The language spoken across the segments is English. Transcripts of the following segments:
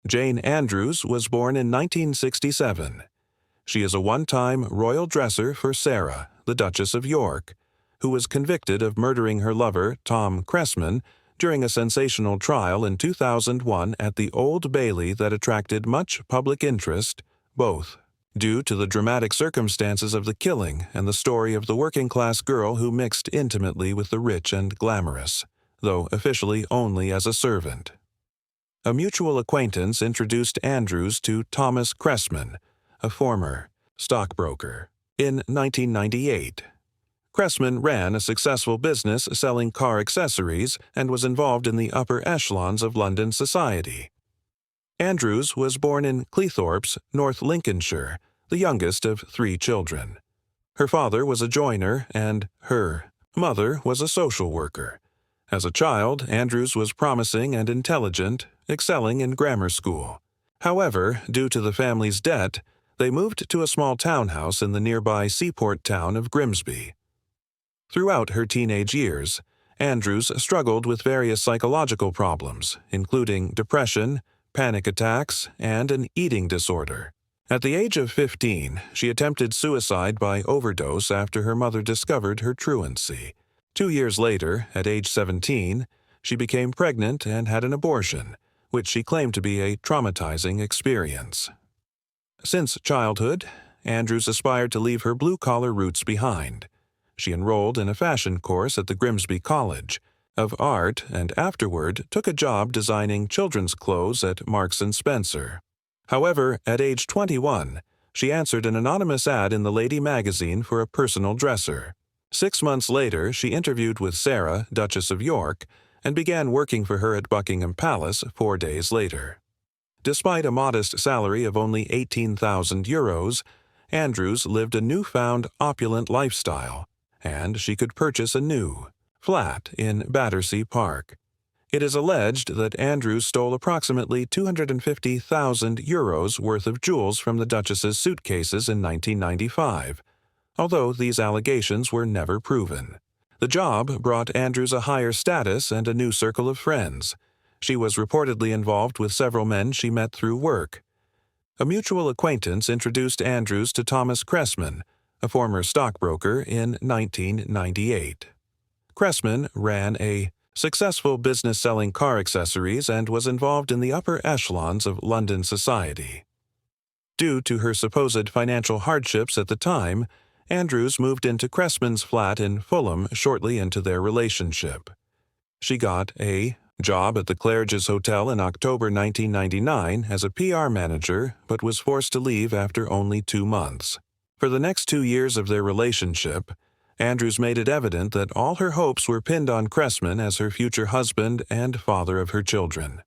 Jane Andrews was born in 1967. She is a one-time royal dresser for Sarah, the Duchess of York, who was convicted of murdering her lover, Tom Cressman, during a sensational trial in 2001 at the Old Bailey that attracted much public interest, both due to the dramatic circumstances of the killing and the story of the working-class girl who mixed intimately with the rich and glamorous, though officially only as a servant. A mutual acquaintance introduced Andrews to ThomasCressman, a former stockbroker, in 1998. Cressman ran a successful business selling car accessories and was involved in the upper echelons of London society. Andrews was born in Cleethorpes, North Lincolnshire, the youngest of 3 children. Her father was a joiner and her mother was a social worker. As a child, Andrews was promising and intelligent, excelling in grammar school. However, due to the family's debt, they moved to a small townhouse in the nearby seaport town of Grimsby. Throughout her teenage years, Andrews struggled with various psychological problems, including depression, panic attacks, and an eating disorder. At the age of 15, she attempted suicide by overdose after her mother discovered her truancy. 2 years later, at age 17, she became pregnant and had an abortion, which she claimed to be a traumatizing experience. Since childhood, Andrews aspired to leave her blue-collar roots behind. She enrolled in a fashion course at the Grimsby College of Art and afterward took a job designing children's clothes at Marks & Spencer. However, at age 21, she answered an anonymous ad in the Lady magazine for a personal dresser. 6 months later, she interviewed with Sarah, Duchess of York, and began working for her at Buckingham Palace 4 days later. Despite a modest salary of only €18,000, Andrews lived a newfound opulent lifestyle, and she could purchase a new flat in Battersea Park. It is alleged that Andrews stole approximately €250,000 worth of jewels from the Duchess's suitcases in 1995, although these allegations were never proven. The job brought Andrews a higher status and a new circle of friends. She was reportedly involved with several men she met through work. A mutual acquaintance introduced Andrews to ThomasCressman, a former stockbroker, in 1998. Cressman ran a successful business selling car accessories and was involved in the upper echelons of London society. Due to her supposed financial hardships at the time, Andrews moved into Cressman's flat in Fulham shortly into their relationship. She got a job at the Claridge's Hotel in October 1999 as a PR manager, but was forced to leave after only 2 months. For the next 2 years of their relationship, Andrews made it evident that all her hopes were pinned on Cressman as her future husband and father of her children.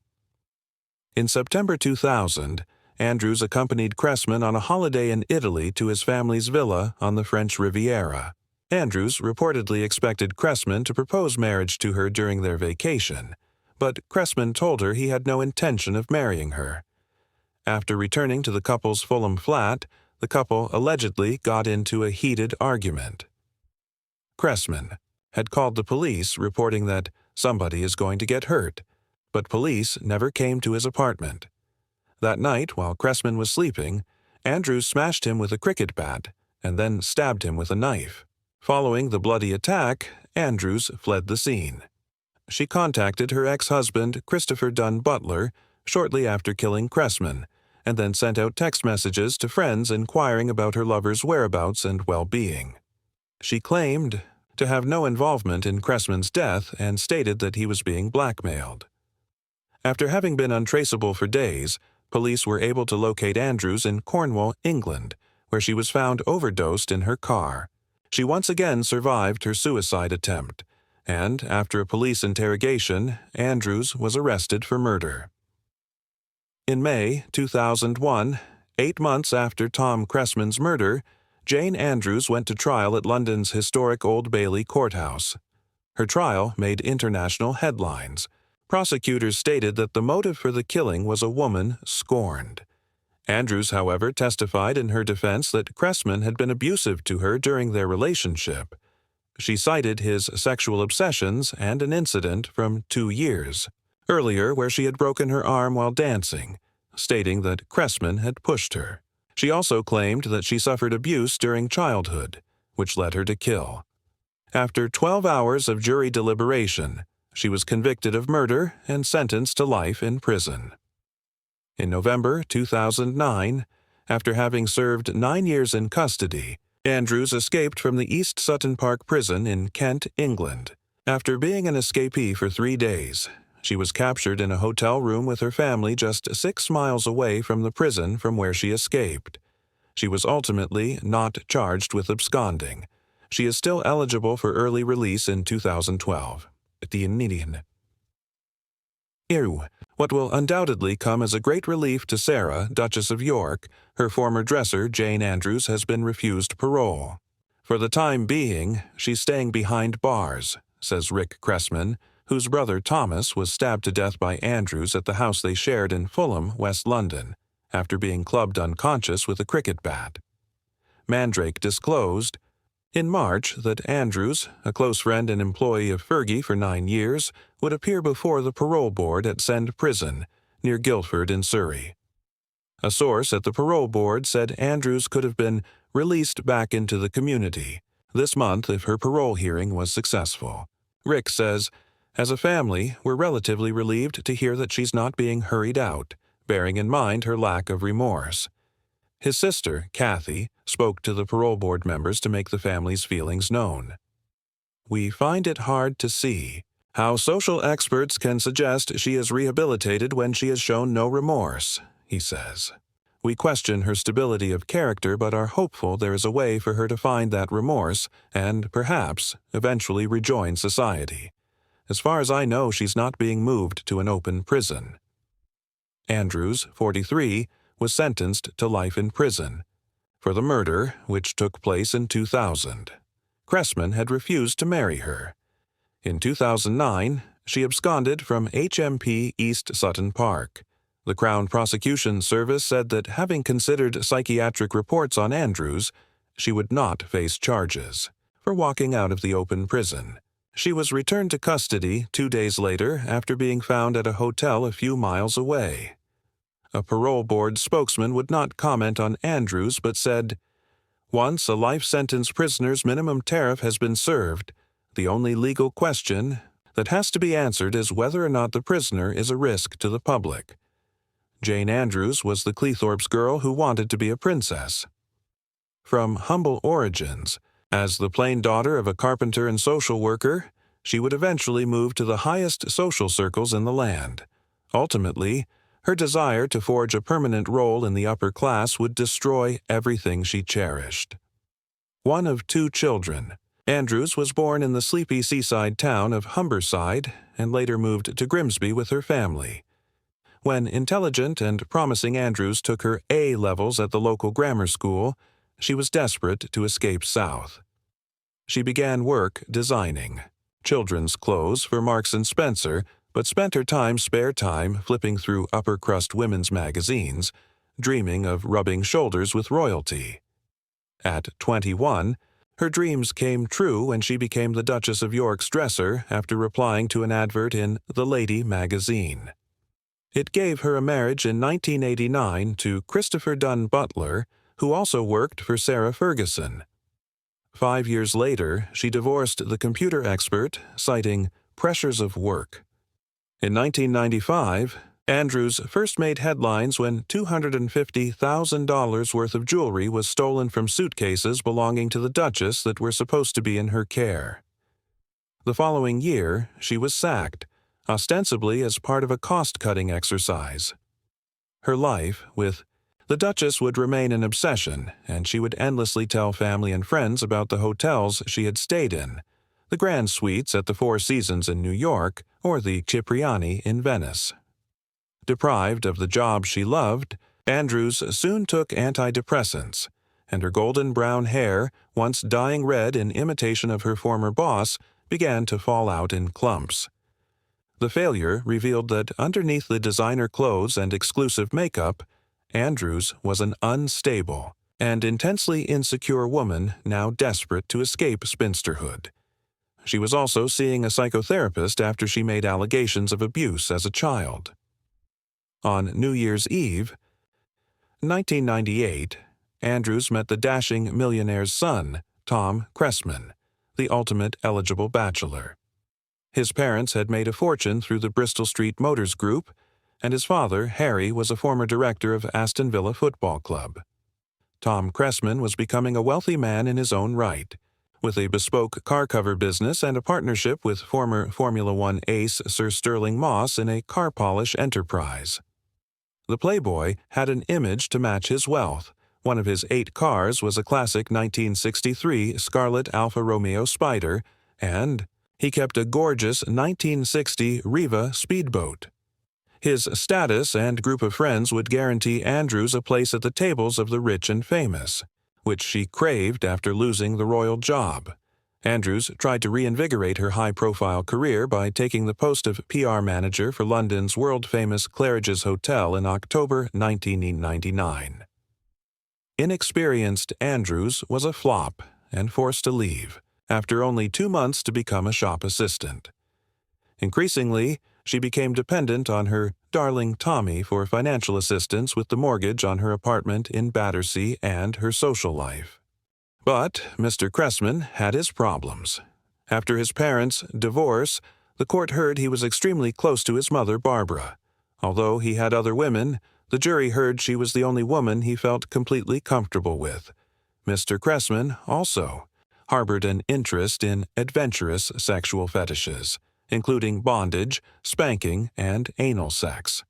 In September 2000, Andrews accompanied Cressman on a holiday in Italy to his family's villa on the French Riviera. Andrews reportedly expected Cressman to propose marriage to her during their vacation, but Cressman told her he had no intention of marrying her. After returning to the couple's Fulham flat, the couple allegedly got into a heated argument. Cressman had called the police reporting that somebody is going to get hurt, but police never came to his apartment. That night, while Cressman was sleeping, Andrews smashed him with a cricket bat and then stabbed him with a knife. Following the bloody attack, Andrews fled the scene. She contacted her ex-husband, Christopher Dunn Butler, shortly after killing Cressman, and then sent out text messages to friends inquiring about her lover's whereabouts and well-being. She claimed to have no involvement in Cressman's death and stated that he was being blackmailed. After having been untraceable for days, police were able to locate Andrews in Cornwall, England, where she was found overdosed in her car. She once again survived her suicide attempt, and after a police interrogation, Andrews was arrested for murder. In May 2001, 8 months after Tom Cressman's murder, Jane Andrews went to trial at London's historic Old Bailey courthouse. Her trial made international headlines. Prosecutors stated that the motive for the killing was a woman scorned. Andrews, however, testified in her defense that Cressman had been abusive to her during their relationship. She cited his sexual obsessions and an incident from 2 years earlier where she had broken her arm while dancing, stating that Cressman had pushed her. She also claimed that she suffered abuse during childhood, which led her to kill. After 12 hours of jury deliberation, she was convicted of murder and sentenced to life in prison. In November 2009, after having served 9 years in custody, Andrews escaped from the East Sutton Park prison in Kent, England. After being an escapee for 3 days, she was captured in a hotel room with her family just 6 miles away from the prison from where she escaped. She was ultimately not charged with absconding. She is still eligible for early release in 2012. What will undoubtedly come as a great relief to Sarah, Duchess of York, her former dresser, JaneAndrews, has been refused parole. For the time being, she's staying behind bars, says Rick Cressman, whose brother Thomas was stabbed to death by Andrews at the house they shared in Fulham, West London, after being clubbed unconscious with a cricket bat. Mandrake disclosed in March that Andrews, a close friend and employee of Fergie for 9 years, would appear before the parole board at Send Prison, near Guildford in Surrey. A source at the parole board said Andrews could have been released back into the community this month if her parole hearing was successful. Rick says, as a family, we're relatively relieved to hear that she's not being hurried out, bearing in mind her lack of remorse. His sister, Kathy, spoke to the parole board members to make the family's feelings known. We find it hard to see how social experts can suggest she is rehabilitated when she has shown no remorse, he says. We question her stability of character but are hopeful there is a way for her to find that remorse and, perhaps, eventually rejoin society. As far as I know, she's not being moved to an open prison. Andrews, 43, was sentenced to life in prison for the murder, which took place in 2000. Cressman had refused to marry her. In 2009, she absconded from HMP East Sutton Park. The Crown Prosecution Service said that having considered psychiatric reports on Andrews, she would not face charges for walking out of the open prison. She was returned to custody 2 days later after being found at a hotel a few miles away. A parole board spokesman would not comment on Andrews but said, once a life sentence prisoner's minimum tariff has been served, the only legal question that has to be answered is whether or not the prisoner is a risk to the public. JaneAndrews was the Cleethorpes girl who wanted to be a princess. From humble origins, as the plain daughter of a carpenter and social worker, she would eventually move to the highest social circles in the land. Ultimately, her desire to forge a permanent role in the upper class would destroy everything she cherished. One of 2 children, Andrews was born in the sleepy seaside town of Humberside and later moved to Grimsby with her family. When intelligent and promising Andrews took her A levels at the local grammar school, she was desperate to escape south. She began work designing children's clothes for Marks & Spencer, but spent her spare time flipping through upper-crust women's magazines, dreaming of rubbing shoulders with royalty. At 21, her dreams came true when she became the Duchess of York's dresser after replying to an advert in The Lady magazine. It gave her a marriage in 1989 to Christopher Dunn Butler, who also worked for Sarah Ferguson. 5 years later, she divorced the computer expert, citing pressures of work. In 1995, Andrews first made headlines when $250,000 worth of jewelry was stolen from suitcases belonging to the Duchess that were supposed to be in her care. The following year, she was sacked, ostensibly as part of a cost-cutting exercise. Her life with the Duchess would remain an obsession, and she would endlessly tell family and friends about the hotels she had stayed in, the Grand Suites at the Four Seasons in New York or the Cipriani in Venice. Deprived of the job she loved, Andrews soon took antidepressants, and her golden brown hair, once dyeing red in imitation of her former boss, began to fall out in clumps. The failure revealed that underneath the designer clothes and exclusive makeup, Andrews was an unstable and intensely insecure woman now desperate to escape spinsterhood. She was also seeing a psychotherapist after she made allegations of abuse as a child. On New Year's Eve, 1998, Andrews met the dashing millionaire's son, Tom Cressman, the ultimate eligible bachelor. His parents had made a fortune through the Bristol Street Motors Group, and his father, Harry, was a former director of Aston Villa Football Club. Tom Cressman was becoming a wealthy man in his own right, with a bespoke car cover business and a partnership with former Formula One ace Sir Sterling Moss in a car polish enterprise. The playboy had an image to match his wealth. One of his 8 cars was a classic 1963 Scarlet Alfa Romeo Spider, and he kept a gorgeous 1960 Riva speedboat. His status and group of friends would guarantee Andrews a place at the tables of the rich and famous, which she craved after losing the royal job. Andrews tried to reinvigorate her high-profile career by taking the post of PR manager for London's world-famous Claridge's Hotel in October 1999. Inexperienced Andrews was a flop and forced to leave, after only 2 months to become a shop assistant. Increasingly, she became dependent on her darling Tommy for financial assistance with the mortgage on her apartment in Battersea and her social life. But Mr. Cressman had his problems. After his parents' divorce, the court heard he was extremely close to his mother, Barbara. Although he had other women, the jury heard she was the only woman he felt completely comfortable with. Mr. Cressman also harbored an interest in adventurous sexual fetishes, including bondage, spanking, and anal sex.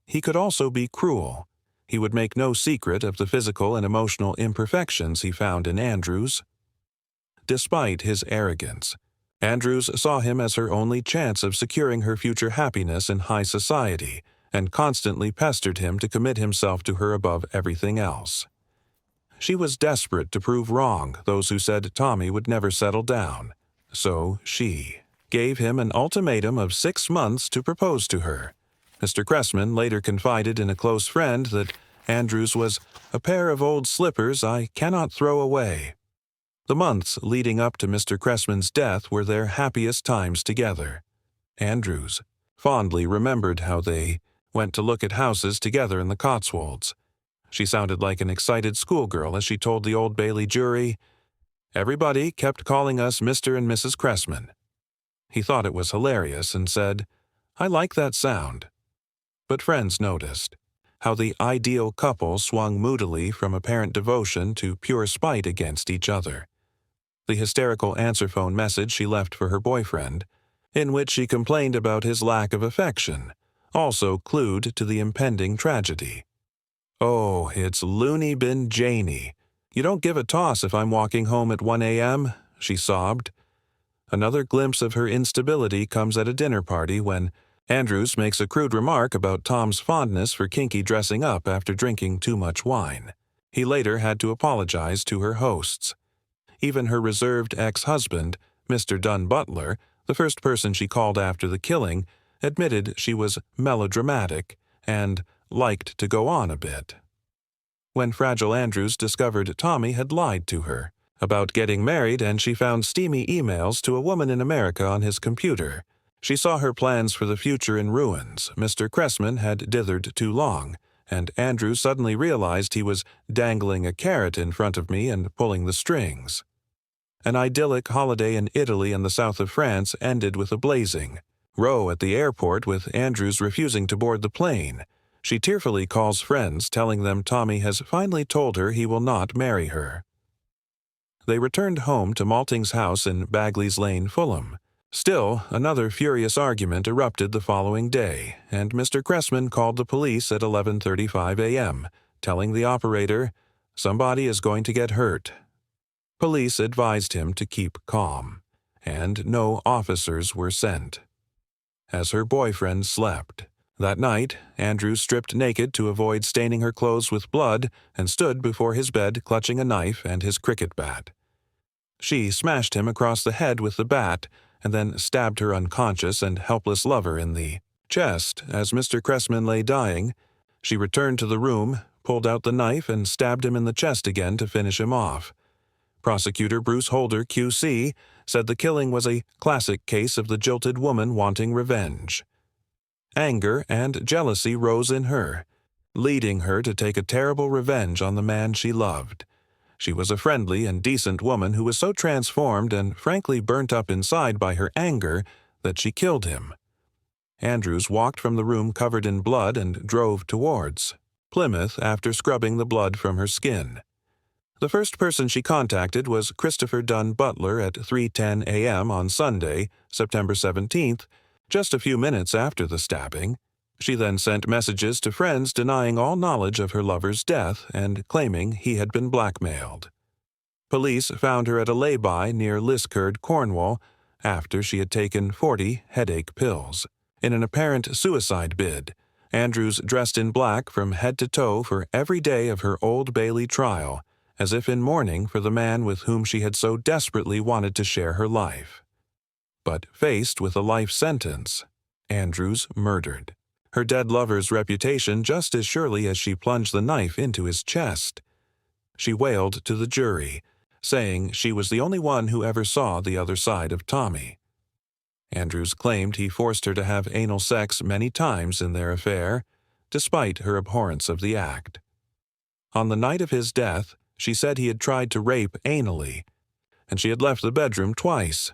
He could also be cruel. He would make no secret of the physical and emotional imperfections he found in Andrews. Despite his arrogance, Andrews saw him as her only chance of securing her future happiness in high society and constantly pestered him to commit himself to her above everything else. She was desperate to prove wrong those who said Tommy would never settle down, so she gave him an ultimatum of 6 months to propose to her. Mr. Cressman later confided in a close friend that Andrews was a pair of old slippers I cannot throw away. The months leading up to Mr. Cressman's death were their happiest times together. Andrews fondly remembered how they went to look at houses together in the Cotswolds. She sounded like an excited schoolgirl as she told the Old Bailey jury, "Everybody kept calling us Mr. and Mrs. Cressman." He thought it was hilarious and said, "I like that sound." But friends noticed how the ideal couple swung moodily from apparent devotion to pure spite against each other. The hysterical answer phone message she left for her boyfriend, in which she complained about his lack of affection, also clued to the impending tragedy. "Oh, it's loony bin Janie. You don't give a toss if I'm walking home at 1 a.m., she sobbed. Another glimpse of her instability comes at a dinner party when Andrews makes a crude remark about Tom's fondness for kinky dressing up after drinking too much wine. He later had to apologize to her hosts. Even her reserved ex-husband, Mr. Dunn Butler, the first person she called after the killing, admitted she was melodramatic and liked to go on a bit. When Fragile Andrews discovered Tommy had lied to her about getting married and she found steamy emails to a woman in America on his computer, she saw her plans for the future in ruins. Mr. Cressman had dithered too long, and Andrews suddenly realized he was dangling a carrot in front of me and pulling the strings. An idyllic holiday in Italy and the south of France ended with a blazing row at the airport with Andrews refusing to board the plane. She tearfully calls friends, telling them Tommy has finally told her he will not marry her. They returned home to Malting's house in Bagley's Lane, Fulham. Still, another furious argument erupted the following day, and Mr. Cressman called the police at 11:35 a.m., telling the operator, "Somebody is going to get hurt." Police advised him to keep calm, and no officers were sent. As her boyfriend slept. That night, Andrews stripped naked to avoid staining her clothes with blood and stood before his bed clutching a knife and his cricket bat. She smashed him across the head with the bat and then stabbed her unconscious and helpless lover in the chest. As Mr. Cressman lay dying, she returned to the room, pulled out the knife, and stabbed him in the chest again to finish him off. Prosecutor Bruce Holder, QC, said the killing was a classic case of the jilted woman wanting revenge. Anger and jealousy rose in her, leading her to take a terrible revenge on the man she loved. She was a friendly and decent woman who was so transformed and frankly burnt up inside by her anger that she killed him. Andrews walked from the room covered in blood and drove towards Plymouth after scrubbing the blood from her skin. The first person she contacted was Christopher Dunn Butler at 3:10 a.m. on Sunday, September 17th, just a few minutes after the stabbing. She then sent messages to friends denying all knowledge of her lover's death and claiming he had been blackmailed. Police found her at a lay-by near Liskeard, Cornwall, after she had taken 40 headache pills. In an apparent suicide bid, Andrews dressed in black from head to toe for every day of her Old Bailey trial, as if in mourning for the man with whom she had so desperately wanted to share her life. But faced with a life sentence, Andrews murdered her dead lover's reputation just as surely as she plunged the knife into his chest. She wailed to the jury, saying she was the only one who ever saw the other side of Tommy. Andrews claimed he forced her to have anal sex many times in their affair, despite her abhorrence of the act. On the night of his death, she said he had tried to rape anally, and she had left the bedroom twice.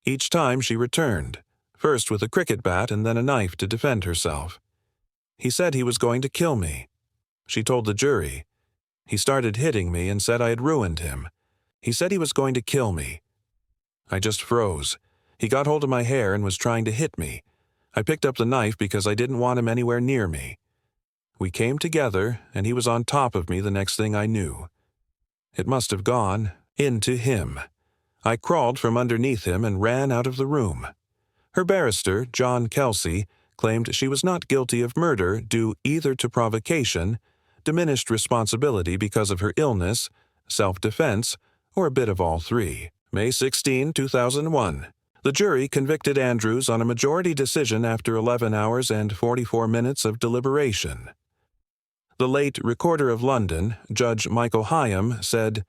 Each time she returned, first with a cricket bat and then a knife to defend herself. He said he was going to kill me. She told the jury. He started hitting me and said I had ruined him. He said he was going to kill me. I just froze. He got hold of my hair and was trying to hit me. I picked up the knife because I didn't want him anywhere near me. We came together, and he was on top of me the next thing I knew. It must have gone into him. I crawled from underneath him and ran out of the room. Her barrister, John Kelsey, claimed she was not guilty of murder due either to provocation, diminished responsibility because of her illness, self-defense, or a bit of all three. May 16, 2001. The jury convicted Andrews on a majority decision after 11 hours and 44 minutes of deliberation. The late Recorder of London, Judge Michael Hyam, said,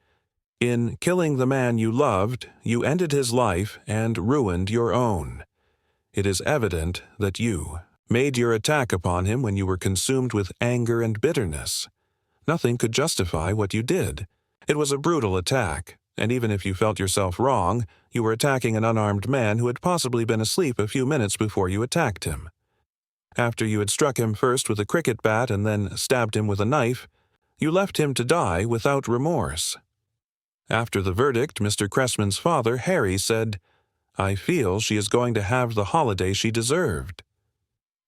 "In killing the man you loved, you ended his life and ruined your own. It is evident that you made your attack upon him when you were consumed with anger and bitterness. Nothing could justify what you did. It was a brutal attack, and even if you felt yourself wrong, you were attacking an unarmed man who had possibly been asleep a few minutes before you attacked him. After you had struck him first with a cricket bat and then stabbed him with a knife, you left him to die without remorse." After the verdict, Mr. Cressman's father, Harry, said, "I feel she is going to have the holiday she deserved."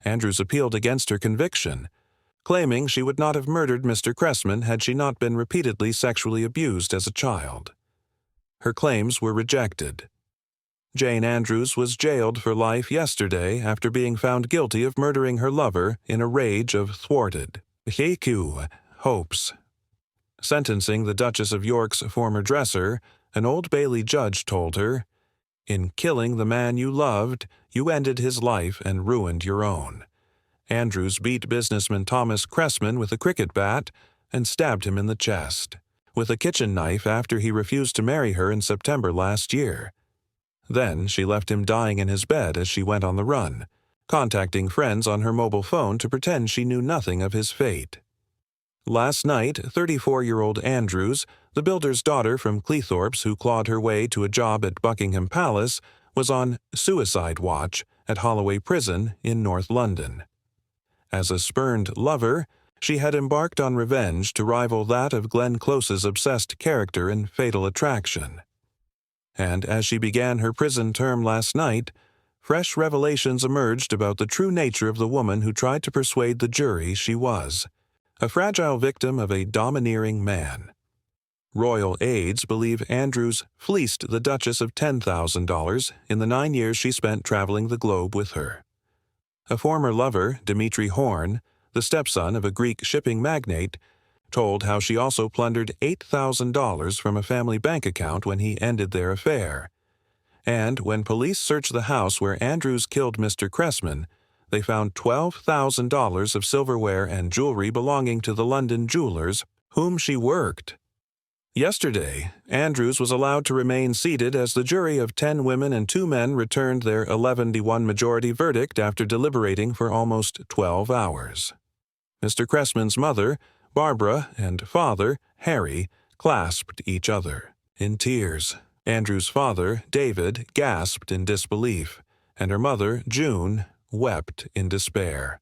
Andrews appealed against her conviction, claiming she would not have murdered Mr. Cressman had she not been repeatedly sexually abused as a child. Her claims were rejected. JaneAndrews was jailed for life yesterday after being found guilty of murdering her lover in a rage of thwarted hopes. Sentencing the Duchess of York's former dresser, an Old Bailey judge told her, "In killing the man you loved, you ended his life and ruined your own." Andrews beat businessman ThomasCressman with a cricket bat and stabbed him in the chest with a kitchen knife after he refused to marry her in September last year. Then she left him dying in his bed as she went on the run, contacting friends on her mobile phone to pretend she knew nothing of his fate. Last night, 34-year-old Andrews, the builder's daughter from Cleethorpes who clawed her way to a job at Buckingham Palace, was on suicide watch at Holloway Prison in North London. As a spurned lover, she had embarked on revenge to rival that of Glenn Close's obsessed character in Fatal Attraction. And as she began her prison term last night, fresh revelations emerged about the true nature of the woman who tried to persuade the jury she was, a fragile victim of a domineering man. Royal aides believe Andrews fleeced the Duchess of $10,000 in the 9 years she spent traveling the globe with her. A former lover, Dimitri Horn, the stepson of a Greek shipping magnate, told how she also plundered $8,000 from a family bank account when he ended their affair. And when police searched the house where Andrews killed Mr. Cressman, they found $12,000 of silverware and jewelry belonging to the London jewelers whom she worked. Yesterday, Andrews was allowed to remain seated as the jury of 10 women and 2 men returned their 11-1 majority verdict after deliberating for almost 12 hours. Mr. Cressman's mother, Barbara, and father, Harry, clasped each other in tears. Andrews' father, David, gasped in disbelief, and her mother, June, wept in despair.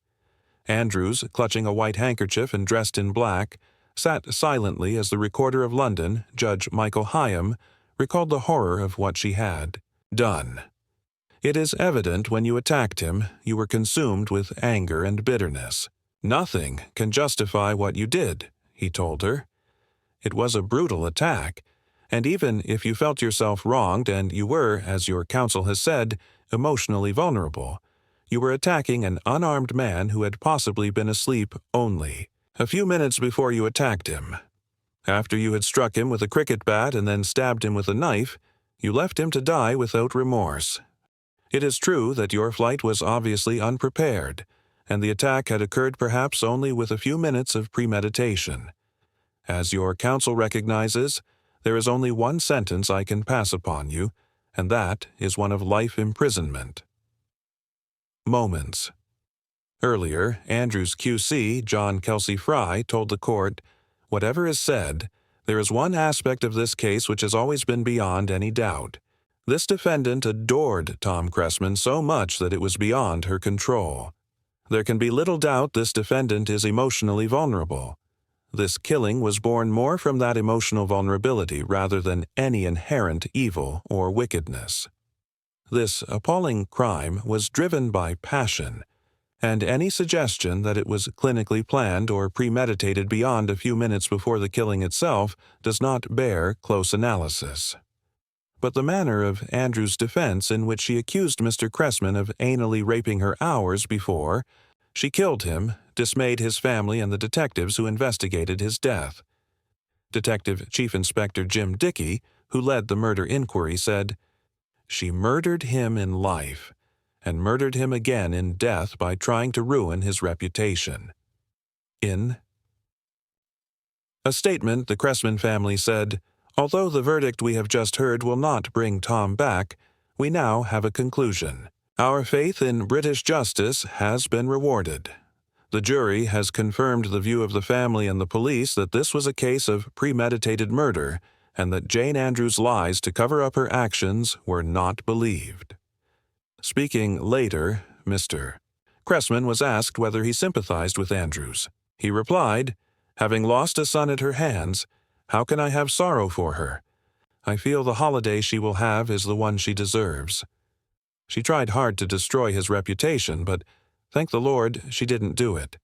Andrews, clutching a white handkerchief and dressed in black, sat silently as the Recorder of London, Judge Michael Hyam, recalled the horror of what she had done. It is evident when you attacked him, you were consumed with anger and bitterness. Nothing can justify what you did, he told her. It was a brutal attack, and even if you felt yourself wronged and you were, as your counsel has said, emotionally vulnerable, you were attacking an unarmed man who had possibly been asleep only a few minutes before you attacked him. After you had struck him with a cricket bat and then stabbed him with a knife, you left him to die without remorse. It is true that your flight was obviously unprepared, and the attack had occurred perhaps only with a few minutes of premeditation. As your counsel recognizes, there is only one sentence I can pass upon you, and that is one of life imprisonment. Moments. Earlier, Andrews QC, John Kelsey Fry, told the court, "Whatever is said, there is one aspect of this case which has always been beyond any doubt. This defendant adored Tom Cressman so much that it was beyond her control. There can be little doubt this defendant is emotionally vulnerable. This killing was born more from that emotional vulnerability rather than any inherent evil or wickedness. This appalling crime was driven by passion, and any suggestion that it was clinically planned or premeditated beyond a few minutes before the killing itself does not bear close analysis. But the manner of Andrews' defense in which she accused Mr. Cressman of anally raping her hours before she killed him dismayed his family and the detectives who investigated his death. Detective Chief Inspector Jim Dickey, who led the murder inquiry, said, "She murdered him in life, and murdered him again in death by trying to ruin his reputation." In a statement, the Cressman family said, "Although the verdict we have just heard will not bring Tom back, we now have a conclusion. Our faith in British justice has been rewarded. The jury has confirmed the view of the family and the police that this was a case of premeditated murder and that Jane Andrews' lies to cover up her actions were not believed." Speaking later, Mr. Cressman was asked whether he sympathized with Andrews. He replied, "Having lost a son at her hands, how can I have sorrow for her? I feel the holiday she will have is the one she deserves. She tried hard to destroy his reputation, but thank the Lord she didn't do it.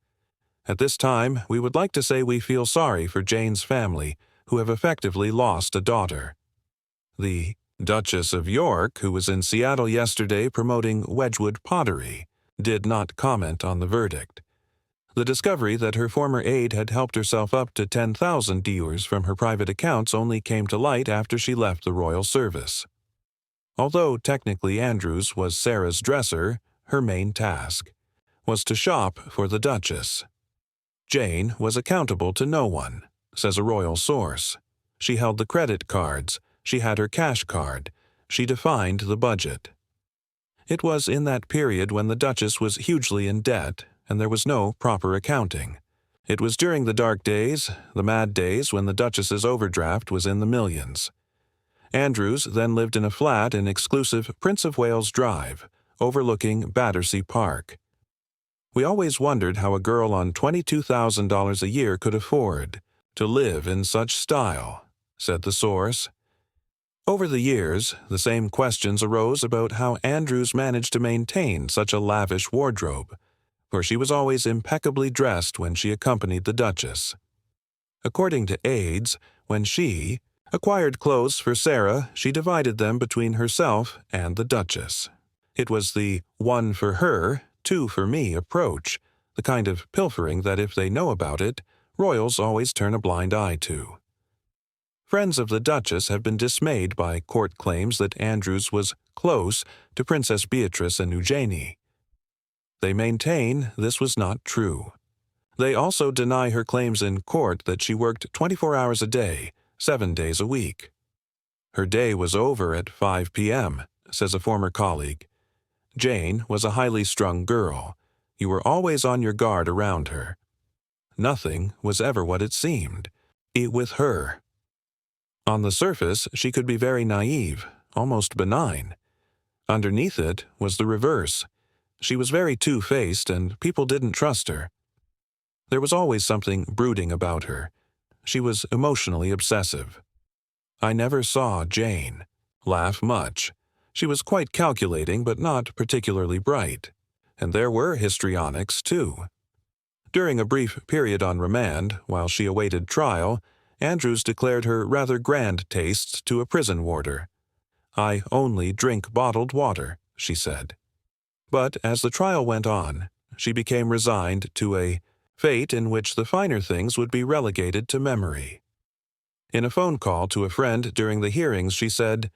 At this time, we would like to say we feel sorry for Jane's family, who have effectively lost a daughter." The Duchess of York, who was in Seattle yesterday promoting Wedgwood pottery, did not comment on the verdict. The discovery that her former aide had helped herself up to 10,000 DEWs from her private accounts only came to light after she left the royal service. Although technically Andrews was Sarah's dresser, her main task was to shop for the Duchess. Jane was accountable to no one, says a royal source. She held the credit cards, she had her cash card, she defined the budget. It was in that period when the Duchess was hugely in debt, and there was no proper accounting. It was during the dark days, the mad days, when the Duchess's overdraft was in the millions. Andrews then lived in a flat in exclusive Prince of Wales Drive, overlooking Battersea Park. We always wondered how a girl on $22,000 a year could afford to live in such style, said the source. Over the years, the same questions arose about how Andrews managed to maintain such a lavish wardrobe, for she was always impeccably dressed when she accompanied the Duchess. According to aides, when she acquired clothes for Sarah, she divided them between herself and the Duchess. It was the one for her, two for me approach, the kind of pilfering that if they know about it, royals always turn a blind eye to. Friends of the Duchess have been dismayed by court claims that Andrews was close to Princess Beatrice and Eugenie. They maintain this was not true. They also deny her claims in court that she worked 24 hours a day, 7 days a week. Her day was over at 5 p.m., says a former colleague. Jane was a highly strung girl. You were always on your guard around her. Nothing was ever what it seemed. With her. On the surface, she could be very naive, almost benign. Underneath it was the reverse. She was very two-faced, and people didn't trust her. There was always something brooding about her. She was emotionally obsessive. I never saw Jane laugh much. She was quite calculating but not particularly bright. And there were histrionics, too. During a brief period on remand, while she awaited trial, Andrews declared her rather grand tastes to a prison warder. "I only drink bottled water," she said. But as the trial went on, she became resigned to a fate in which the finer things would be relegated to memory. In a phone call to a friend during the hearings, she said,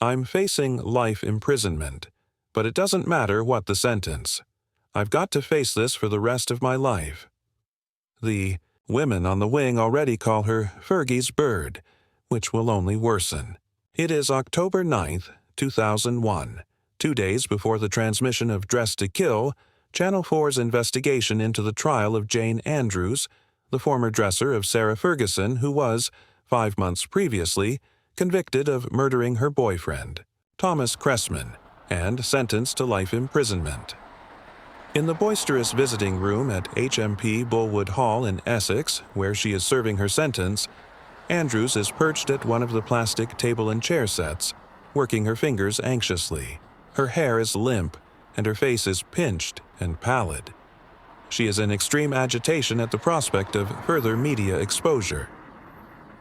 "I'm facing life imprisonment, but it doesn't matter what the sentence. I've got to face this for the rest of my life." The women on the wing already call her Fergie's bird, which will only worsen. It is October 9th, 2001, 2 days before the transmission of Dress to Kill, Channel 4's investigation into the trial of JaneAndrews, the former dresser of Sarah Ferguson, who was, 5 months previously, convicted of murdering her boyfriend, ThomasCressman, and sentenced to life imprisonment. In the boisterous visiting room at HMP Bullwood Hall in Essex, where she is serving her sentence, Andrews is perched at one of the plastic table and chair sets, working her fingers anxiously. Her hair is limp, and her face is pinched and pallid. She is in extreme agitation at the prospect of further media exposure.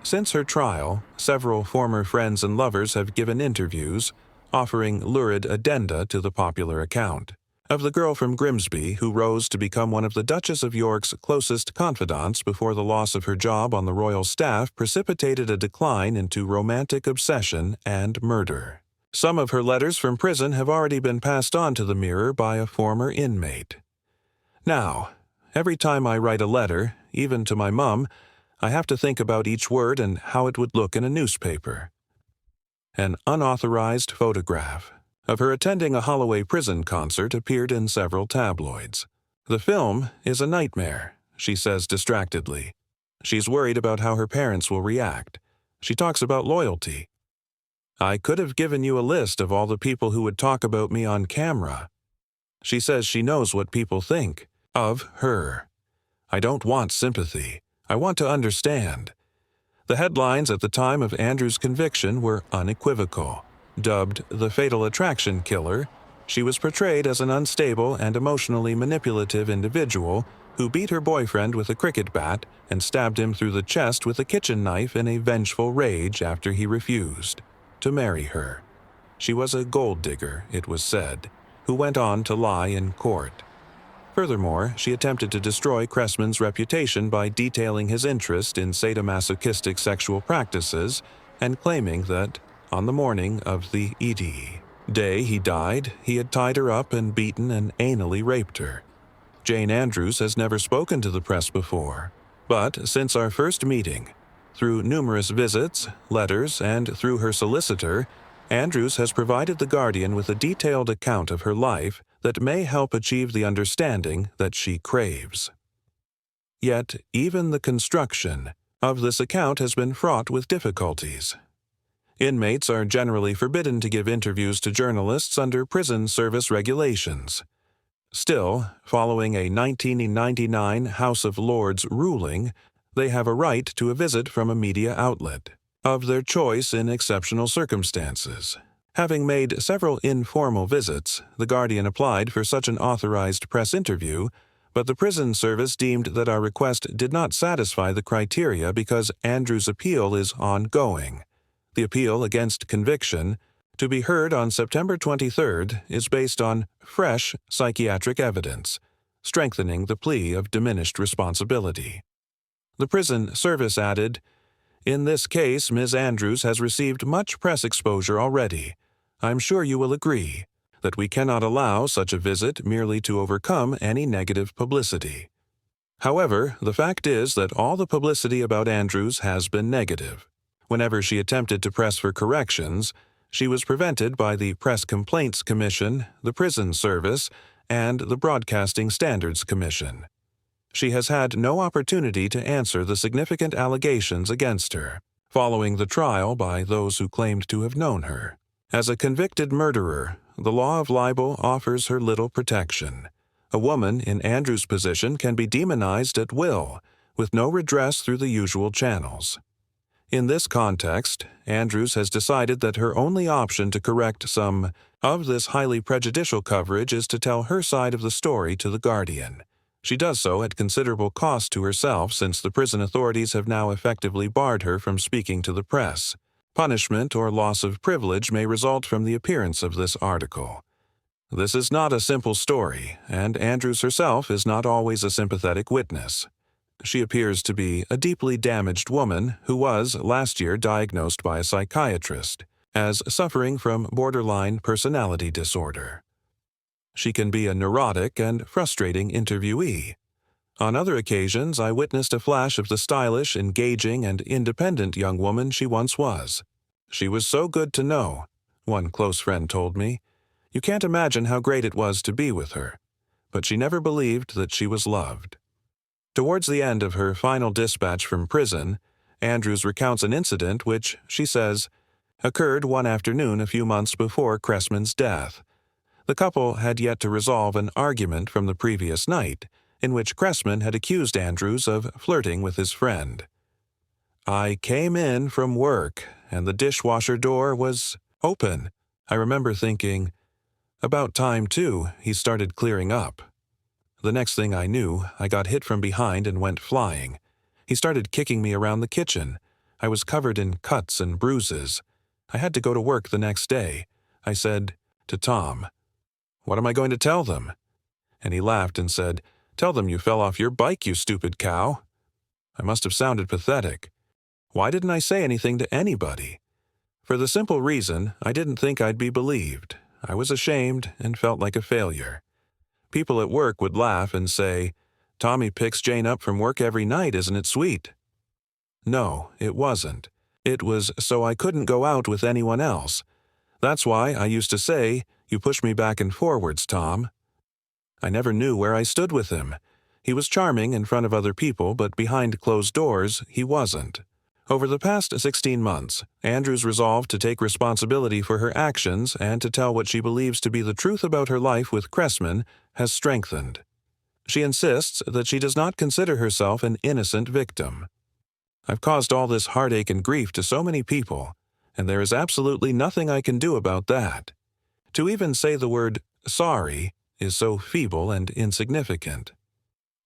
Since her trial, several former friends and lovers have given interviews, offering lurid addenda to the popular account of the girl from Grimsby who rose to become one of the Duchess of York's closest confidants before the loss of her job on the royal staff precipitated a decline into romantic obsession and murder. Some of her letters from prison have already been passed on to the Mirror by a former inmate. Now, every time I write a letter, even to my mum, I have to think about each word and how it would look in a newspaper. An unauthorized photograph of her attending a Holloway prison concert appeared in several tabloids. "The film is a nightmare," she says distractedly. She's worried about how her parents will react. She talks about loyalty. "I could have given you a list of all the people who would talk about me on camera." She says she knows what people think of her. "I don't want sympathy. I want to understand." The headlines at the time of Andrews' conviction were unequivocal. Dubbed the Fatal Attraction Killer, she was portrayed as an unstable and emotionally manipulative individual who beat her boyfriend with a cricket bat and stabbed him through the chest with a kitchen knife in a vengeful rage after he refused to marry her. She was a gold digger, it was said, who went on to lie in court. Furthermore, she attempted to destroy Cressman's reputation by detailing his interest in sadomasochistic sexual practices and claiming that, on the morning of the day he died, he had tied her up and beaten and anally raped her. JaneAndrews has never spoken to the press before, but since our first meeting, through numerous visits, letters, and through her solicitor, Andrews has provided The Guardian with a detailed account of her life that may help achieve the understanding that she craves. Yet, even the construction of this account has been fraught with difficulties. Inmates are generally forbidden to give interviews to journalists under prison service regulations. Still, following a 1999 House of Lords ruling, they have a right to a visit from a media outlet of their choice in exceptional circumstances. Having made several informal visits, The Guardian applied for such an authorized press interview, but the prison service deemed that our request did not satisfy the criteria because Andrews' appeal is ongoing. The appeal against conviction, to be heard on September 23rd, is based on fresh psychiatric evidence, strengthening the plea of diminished responsibility. The prison service added, "In this case, Ms. Andrews has received much press exposure already. I'm sure you will agree that we cannot allow such a visit merely to overcome any negative publicity." However, the fact is that all the publicity about Andrews has been negative. Whenever she attempted to press for corrections, she was prevented by the Press Complaints Commission, the Prison Service, and the Broadcasting Standards Commission. She has had no opportunity to answer the significant allegations against her, following the trial by those who claimed to have known her. As a convicted murderer, the law of libel offers her little protection. A woman in Andrews' position can be demonized at will, with no redress through the usual channels. In this context, Andrews has decided that her only option to correct some of this highly prejudicial coverage is to tell her side of the story to The Guardian. She does so at considerable cost to herself since the prison authorities have now effectively barred her from speaking to the press. Punishment or loss of privilege may result from the appearance of this article. This is not a simple story, and Andrews herself is not always a sympathetic witness. She appears to be a deeply damaged woman who was last year diagnosed by a psychiatrist as suffering from borderline personality disorder. She can be a neurotic and frustrating interviewee. On other occasions, I witnessed a flash of the stylish, engaging, and independent young woman she once was. She was so good to know, one close friend told me. You can't imagine how great it was to be with her. But she never believed that she was loved. Towards the end of her final dispatch from prison, Andrews recounts an incident which, she says, occurred one afternoon a few months before Cressman's death. The couple had yet to resolve an argument from the previous night, in which Cressman had accused Andrews of flirting with his friend. I came in from work, and the dishwasher door was open. I remember thinking, about time, too, he started clearing up. The next thing I knew, I got hit from behind and went flying. He started kicking me around the kitchen. I was covered in cuts and bruises. I had to go to work the next day. I said to Tom, "What am I going to tell them?" And he laughed and said, "Tell them you fell off your bike, you stupid cow." I must have sounded pathetic. Why didn't I say anything to anybody? For the simple reason I didn't think I'd be believed. I was ashamed and felt like a failure. People at work would laugh and say, "Tommy picks Jane up from work every night, isn't it sweet?" No, it wasn't. It was so I couldn't go out with anyone else. That's why I used to say, "You push me back and forwards, Tom." I never knew where I stood with him. He was charming in front of other people, but behind closed doors, he wasn't. Over the past 16 months, Andrews resolved to take responsibility for her actions and to tell what she believes to be the truth about her life with Cressman has strengthened. She insists that she does not consider herself an innocent victim. I've caused all this heartache and grief to so many people, and there is absolutely nothing I can do about that. To even say the word sorry is so feeble and insignificant.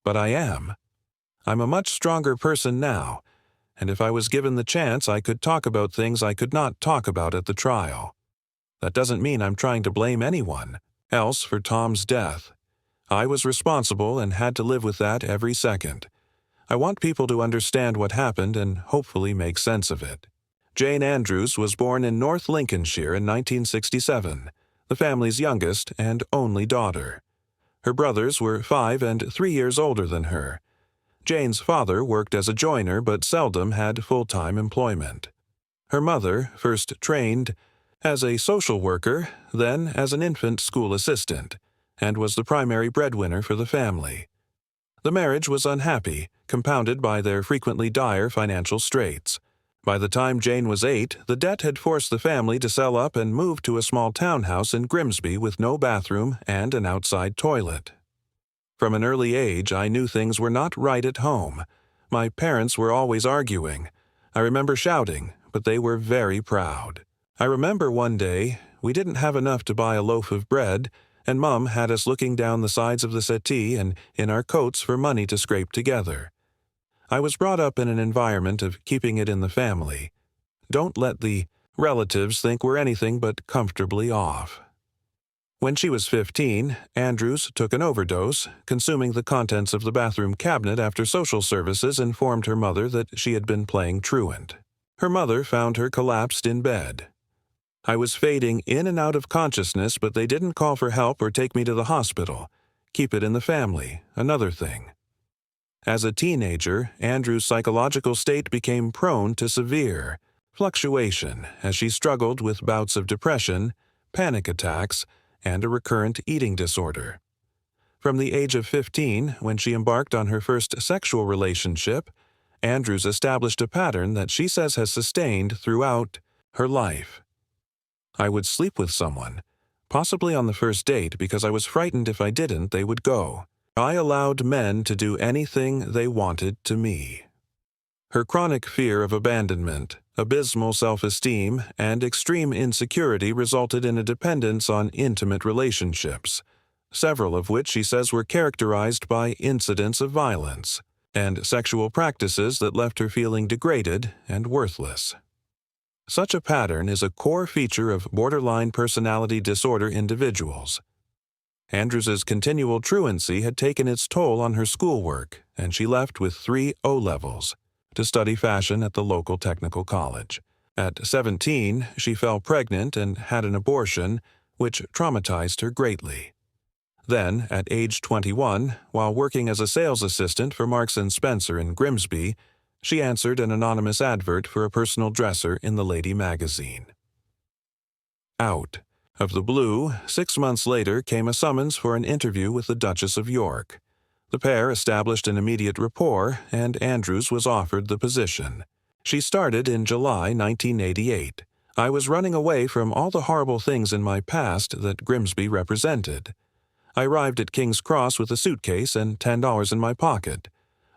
But I am. I'm a much stronger person now, and if I was given the chance, I could talk about things I could not talk about at the trial. That doesn't mean I'm trying to blame anyone else for Tom's death. I was responsible and had to live with that every second. I want people to understand what happened and hopefully make sense of it. Jane Andrews was born in North Lincolnshire in 1967, the family's youngest and only daughter. Her brothers were 5 and 3 years older than her. Jane's father worked as a joiner but seldom had full-time employment. Her mother first trained as a social worker, then as an infant school assistant, and was the primary breadwinner for the family. The marriage was unhappy, compounded by their frequently dire financial straits. By the time Jane was 8, the debt had forced the family to sell up and move to a small townhouse in Grimsby with no bathroom and an outside toilet. From an early age, I knew things were not right at home. My parents were always arguing. I remember shouting, but they were very proud. I remember one day, we didn't have enough to buy a loaf of bread, and Mum had us looking down the sides of the settee and in our coats for money to scrape together. I was brought up in an environment of keeping it in the family. Don't let the relatives think we're anything but comfortably off. When she was 15, Andrews took an overdose, consuming the contents of the bathroom cabinet after social services informed her mother that she had been playing truant. Her mother found her collapsed in bed. I was fading in and out of consciousness, but they didn't call for help or take me to the hospital. Keep it in the family, another thing. As a teenager, Andrew's psychological state became prone to severe fluctuation as she struggled with bouts of depression, panic attacks, and a recurrent eating disorder. From the age of 15, when she embarked on her first sexual relationship, Andrews established a pattern that she says has sustained throughout her life. I would sleep with someone, possibly on the first date because I was frightened if I didn't, they would go. I allowed men to do anything they wanted to me. Her chronic fear of abandonment, abysmal self-esteem, and extreme insecurity resulted in a dependence on intimate relationships, several of which she says were characterized by incidents of violence and sexual practices that left her feeling degraded and worthless. Such a pattern is a core feature of borderline personality disorder individuals. Andrews's continual truancy had taken its toll on her schoolwork, and she left with 3 O-levels to study fashion at the local technical college. At 17, she fell pregnant and had an abortion, which traumatized her greatly. Then, at age 21, while working as a sales assistant for Marks & Spencer in Grimsby, she answered an anonymous advert for a personal dresser in the Lady magazine. Out of the blue, 6 months later came a summons for an interview with the Duchess of York. The pair established an immediate rapport, and Andrews was offered the position. She started in July 1988. I was running away from all the horrible things in my past that Grimsby represented. I arrived at King's Cross with a suitcase and $10 in my pocket.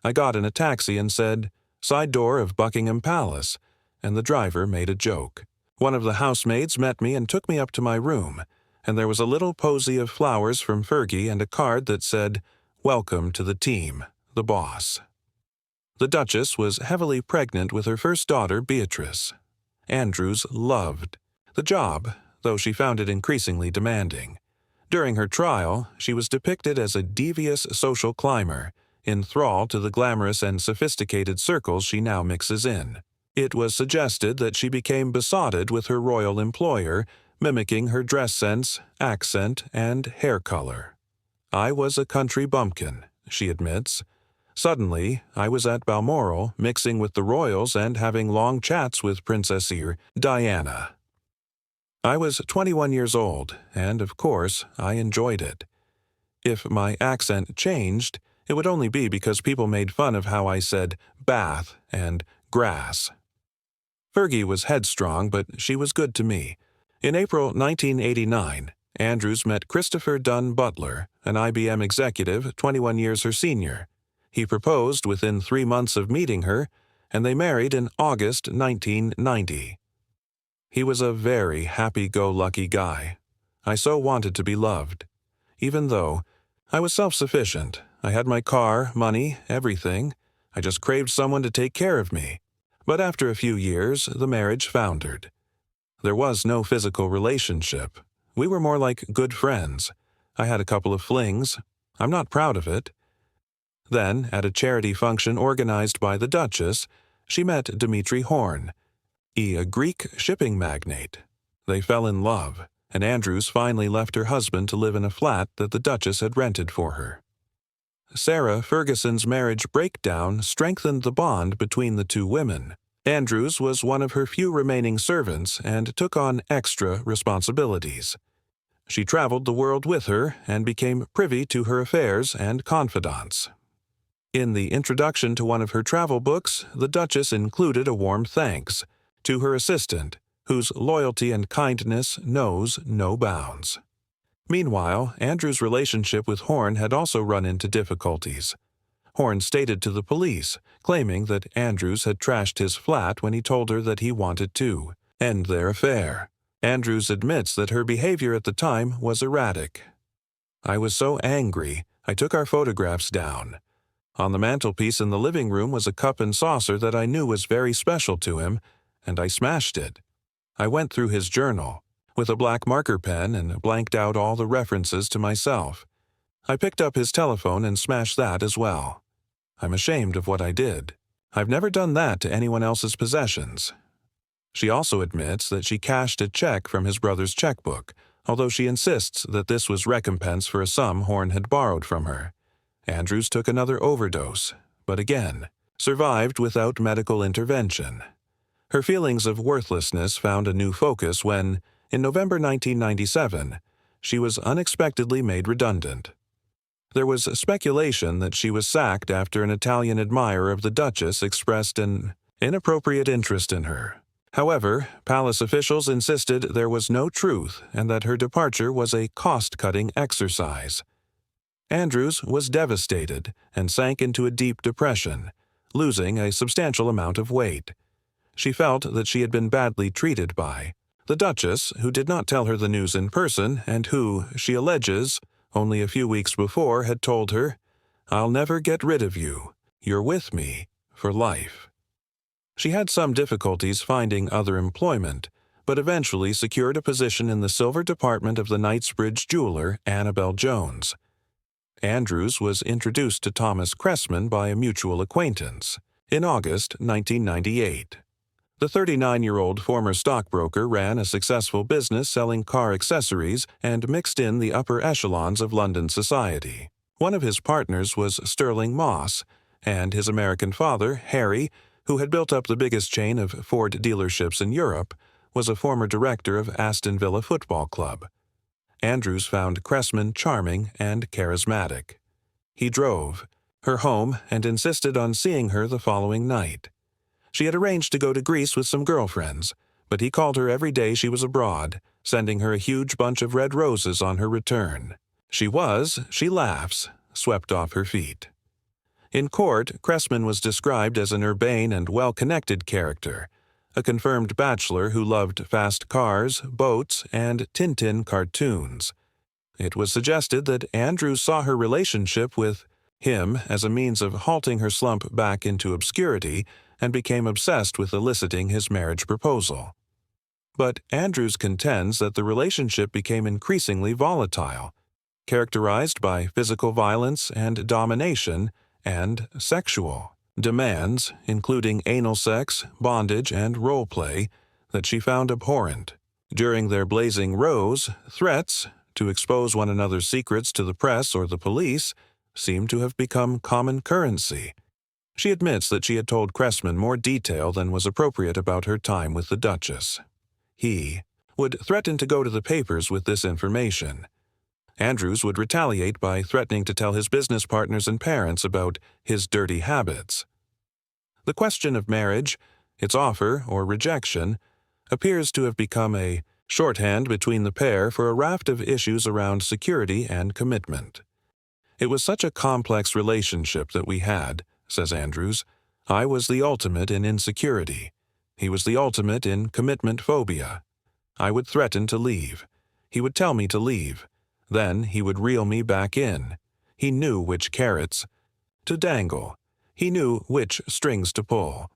I got in a taxi and said, "Side door of Buckingham Palace," and the driver made a joke. One of the housemaids met me and took me up to my room, and there was a little posy of flowers from Fergie and a card that said, "Welcome to the team, the boss." The Duchess was heavily pregnant with her first daughter, Beatrice. Andrews loved the job, though she found it increasingly demanding. During her trial, she was depicted as a devious social climber, in thrall to the glamorous and sophisticated circles she now mixes in. It was suggested that she became besotted with her royal employer, mimicking her dress sense, accent, and hair color. "I was a country bumpkin," she admits. "Suddenly, I was at Balmoral, mixing with the royals and having long chats with Princess Diana. I was 21 years old, and of course, I enjoyed it. If my accent changed, it would only be because people made fun of how I said bath and grass." Fergie was headstrong, but she was good to me. In April 1989, Andrews met Christopher Dunn Butler, an IBM executive 21 years her senior. He proposed within 3 months of meeting her, and they married in August 1990. He was a very happy-go-lucky guy. I so wanted to be loved. Even though I was self-sufficient, I had my car, money, everything. I just craved someone to take care of me. But after a few years, the marriage foundered. There was no physical relationship. We were more like good friends. I had a couple of flings. I'm not proud of it. Then, at a charity function organized by the Duchess, she met Dimitri Horn, a Greek shipping magnate. They fell in love, and Andrews finally left her husband to live in a flat that the Duchess had rented for her. Sarah Ferguson's marriage breakdown strengthened the bond between the two women. Andrews was one of her few remaining servants and took on extra responsibilities. She traveled the world with her and became privy to her affairs and confidants. In the introduction to one of her travel books, the Duchess included a warm thanks to her assistant, whose loyalty and kindness knows no bounds. Meanwhile, Andrews' relationship with Horn had also run into difficulties. Horn stated to the police, claiming that Andrews had trashed his flat when he told her that he wanted to end their affair. Andrews admits that her behavior at the time was erratic. "I was so angry, I took our photographs down. On the mantelpiece in the living room was a cup and saucer that I knew was very special to him, and I smashed it. I went through his journal with a black marker pen and blanked out all the references to myself. I picked up his telephone and smashed that as well. I'm ashamed of what I did. I've never done that to anyone else's possessions." She also admits that she cashed a check from his brother's checkbook, although she insists that this was recompense for a sum Horn had borrowed from her. Andrews took another overdose, but again, survived without medical intervention. Her feelings of worthlessness found a new focus when, in November 1997, she was unexpectedly made redundant. There was speculation that she was sacked after an Italian admirer of the Duchess expressed an inappropriate interest in her. However, palace officials insisted there was no truth and that her departure was a cost-cutting exercise. Andrews was devastated and sank into a deep depression, losing a substantial amount of weight. She felt that she had been badly treated by the Duchess, who did not tell her the news in person and who, she alleges, only a few weeks before had told her, "I'll never get rid of you. You're with me for life." She had some difficulties finding other employment, but eventually secured a position in the silver department of the Knightsbridge jeweler Annabel Jones. Andrews was introduced to ThomasCressman by a mutual acquaintance in August 1998. The 39-year-old former stockbroker ran a successful business selling car accessories and mixed in the upper echelons of London society. One of his partners was Sterling Moss, and his American father, Harry, who had built up the biggest chain of Ford dealerships in Europe, was a former director of Aston Villa Football Club. Andrews found Cressman charming and charismatic. He drove her home and insisted on seeing her the following night. She had arranged to go to Greece with some girlfriends, but he called her every day she was abroad, sending her a huge bunch of red roses on her return. She laughs, swept off her feet. In court, Cressman was described as an urbane and well-connected character, a confirmed bachelor who loved fast cars, boats, and Tintin cartoons. It was suggested that Andrews saw her relationship with him as a means of halting her slump back into obscurity and became obsessed with eliciting his marriage proposal. But Andrews contends that the relationship became increasingly volatile, characterized by physical violence and domination and sexual demands, including anal sex, bondage, and role play, that she found abhorrent. During their blazing rows, threats to expose one another's secrets to the press or the police seemed to have become common currency. She admits that she had told Cressman more detail than was appropriate about her time with the Duchess. He would threaten to go to the papers with this information. Andrews would retaliate by threatening to tell his business partners and parents about his dirty habits. The question of marriage, its offer or rejection, appears to have become a shorthand between the pair for a raft of issues around security and commitment. "It was such a complex relationship that we had," says Andrews. "I was the ultimate in insecurity. He was the ultimate in commitment phobia. I would threaten to leave. He would tell me to leave. Then he would reel me back in. He knew which carrots to dangle. He knew which strings to pull."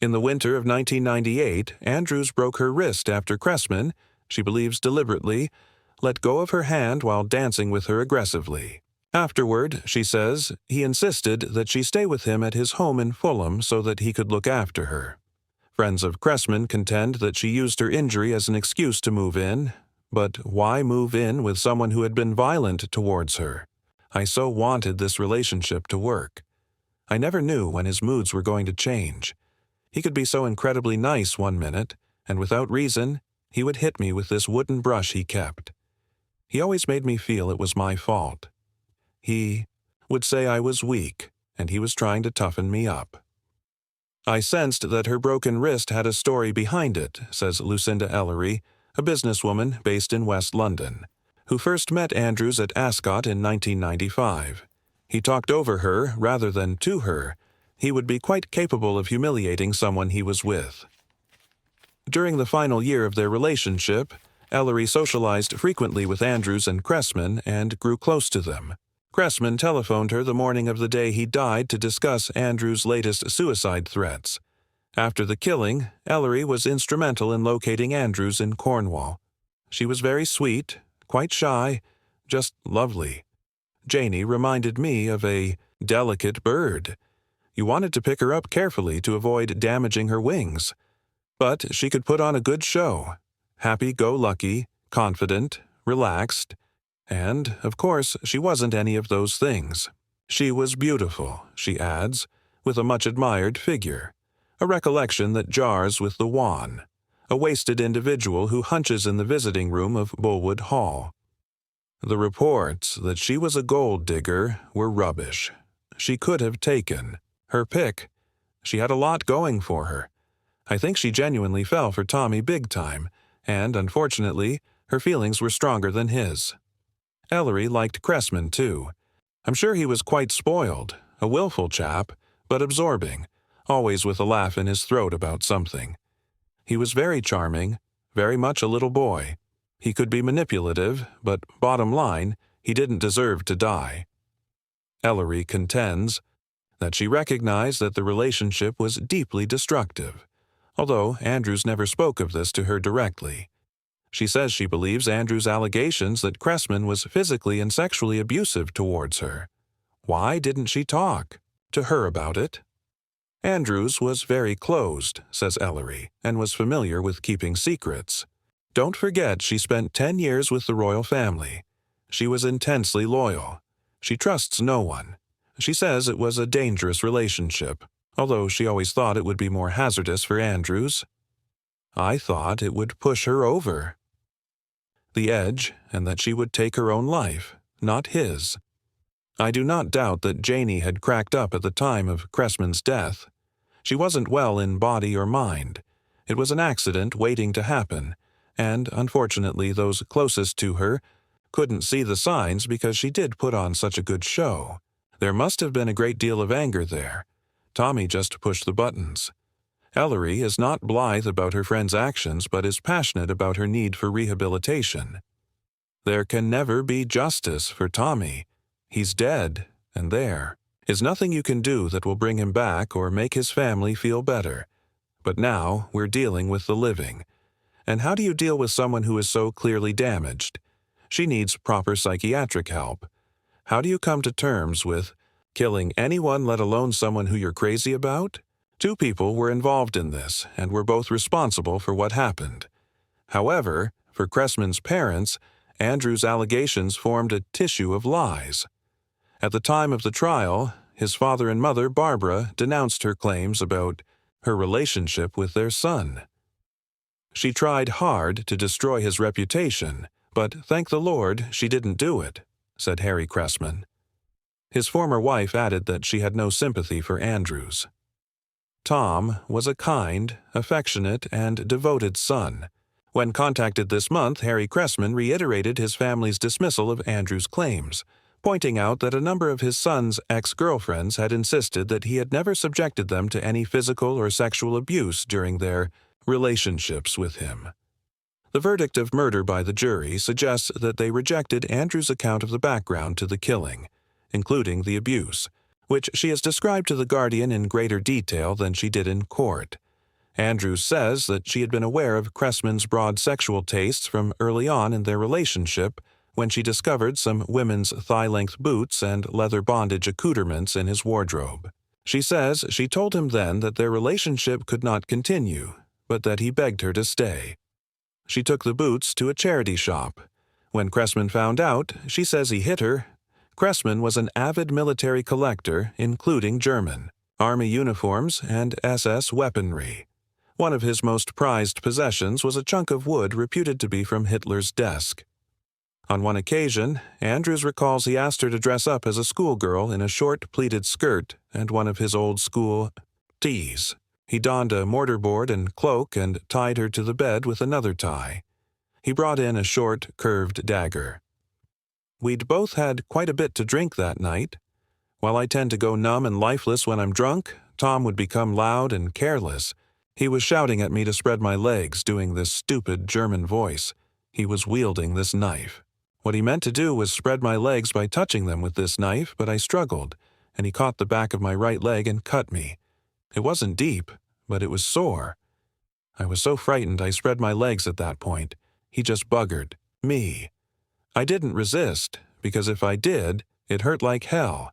In the winter of 1998, Andrews broke her wrist after Cressman, she believes deliberately, let go of her hand while dancing with her aggressively. Afterward, she says, he insisted that she stay with him at his home in Fulham so that he could look after her. Friends of Cressman contend that she used her injury as an excuse to move in. But why move in with someone who had been violent towards her? I so wanted this relationship to work. I never knew when his moods were going to change. He could be so incredibly nice one minute, and without reason, he would hit me with this wooden brush he kept. He always made me feel it was my fault. He would say I was weak, and he was trying to toughen me up. I sensed that her broken wrist had a story behind it, says Lucinda Ellery, a businesswoman based in West London, who first met Andrews at Ascot in 1995. He talked over her rather than to her. He would be quite capable of humiliating someone he was with. During the final year of their relationship, Ellery socialized frequently with Andrews and Cressman and grew close to them. Cressman telephoned her the morning of the day he died to discuss Andrews' latest suicide threats. After the killing, Ellery was instrumental in locating Andrews in Cornwall. She was very sweet, quite shy, just lovely. Janie reminded me of a delicate bird. You wanted to pick her up carefully to avoid damaging her wings. But she could put on a good show. Happy-go-lucky, confident, relaxed. And, of course, she wasn't any of those things. She was beautiful, she adds, with a much-admired figure. a recollection that jars with the wan, a wasted individual who hunches in the visiting room of Bullwood Hall. The reports that she was a gold digger were rubbish. She could have taken her pick. She had a lot going for her. I think she genuinely fell for Tommy big time, and, unfortunately, her feelings were stronger than his. Ellery liked Cressman, too. I'm sure he was quite spoiled, a willful chap, but absorbing, always with a laugh in his throat about something. He was very charming, very much a little boy. He could be manipulative, but bottom line, he didn't deserve to die. Ellery contends that she recognized that the relationship was deeply destructive, although Andrews never spoke of this to her directly. She says she believes Andrews' allegations that Cressman was physically and sexually abusive towards her. Why didn't she talk to her about it? Andrews was very closed, says Ellery, and was familiar with keeping secrets. Don't forget she spent 10 years with the royal family. She was intensely loyal. She trusts no one. She says it was a dangerous relationship, although she always thought it would be more hazardous for Andrews. I thought it would push her over the edge, and that she would take her own life, not his. I do not doubt that Janie had cracked up at the time of Cressman's death. She wasn't well in body or mind. It was an accident waiting to happen, and, unfortunately, those closest to her couldn't see the signs because she did put on such a good show. There must have been a great deal of anger there. Tommy just pushed the buttons. Ellery is not blithe about her friend's actions, but is passionate about her need for rehabilitation. There can never be justice for Tommy. He's dead, and there is nothing you can do that will bring him back or make his family feel better. But now we're dealing with the living. And how do you deal with someone who is so clearly damaged? She needs proper psychiatric help. How do you come to terms with killing anyone, let alone someone who you're crazy about? 2 people were involved in this and were both responsible for what happened. However, for Cressman's parents, Andrews' allegations formed a tissue of lies. At the time of the trial, his father and mother, Barbara, denounced her claims about her relationship with their son. She tried hard to destroy his reputation, but thank the Lord she didn't do it, said Harry Cressman. His former wife added that she had no sympathy for Andrews. Tom was a kind, affectionate, and devoted son. When contacted this month, Harry Cressman reiterated his family's dismissal of Andrews' claims, pointing out that a number of his son's ex-girlfriends had insisted that he had never subjected them to any physical or sexual abuse during their relationships with him. The verdict of murder by the jury suggests that they rejected Andrews' account of the background to the killing, including the abuse, which she has described to the Guardian in greater detail than she did in court. Andrews says that she had been aware of Cressman's broad sexual tastes from early on in their relationship when she discovered some women's thigh-length boots and leather bondage accoutrements in his wardrobe. She says she told him then that their relationship could not continue, but that he begged her to stay. She took the boots to a charity shop. When Cressman found out, she says he hit her. Cressman was an avid military collector, including German, Army uniforms, and SS weaponry. One of his most prized possessions was a chunk of wood reputed to be from Hitler's desk. On one occasion, Andrews recalls he asked her to dress up as a schoolgirl in a short pleated skirt and one of his old-school tees. He donned a mortarboard and cloak and tied her to the bed with another tie. He brought in a short, curved dagger. We'd both had quite a bit to drink that night. While I tend to go numb and lifeless when I'm drunk, Tom would become loud and careless. He was shouting at me to spread my legs, doing this stupid German voice. He was wielding this knife. What he meant to do was spread my legs by touching them with this knife, but I struggled, and he caught the back of my right leg and cut me. It wasn't deep, but it was sore. I was so frightened I spread my legs at that point. He just buggered me. I didn't resist, because if I did, it hurt like hell.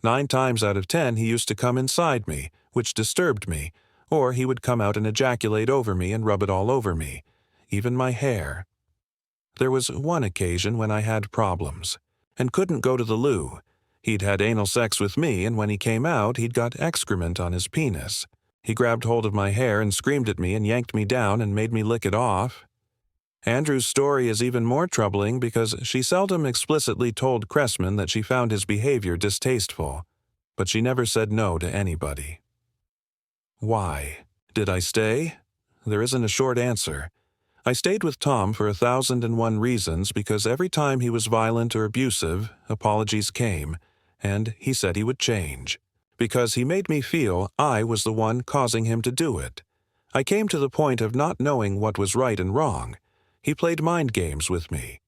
9 times out of 10 he used to come inside me, which disturbed me, or he would come out and ejaculate over me and rub it all over me, even my hair. There was one occasion when I had problems, and couldn't go to the loo. He'd had anal sex with me, and when he came out, he'd got excrement on his penis. He grabbed hold of my hair and screamed at me and yanked me down and made me lick it off. Andrews' story is even more troubling because she seldom explicitly told Cressman that she found his behavior distasteful, but she never said no to anybody. Why? Did I stay? There isn't a short answer. I stayed with Tom for 1,001 reasons because every time he was violent or abusive, apologies came, and he said he would change. Because he made me feel I was the one causing him to do it. I came to the point of not knowing what was right and wrong. He played mind games with me.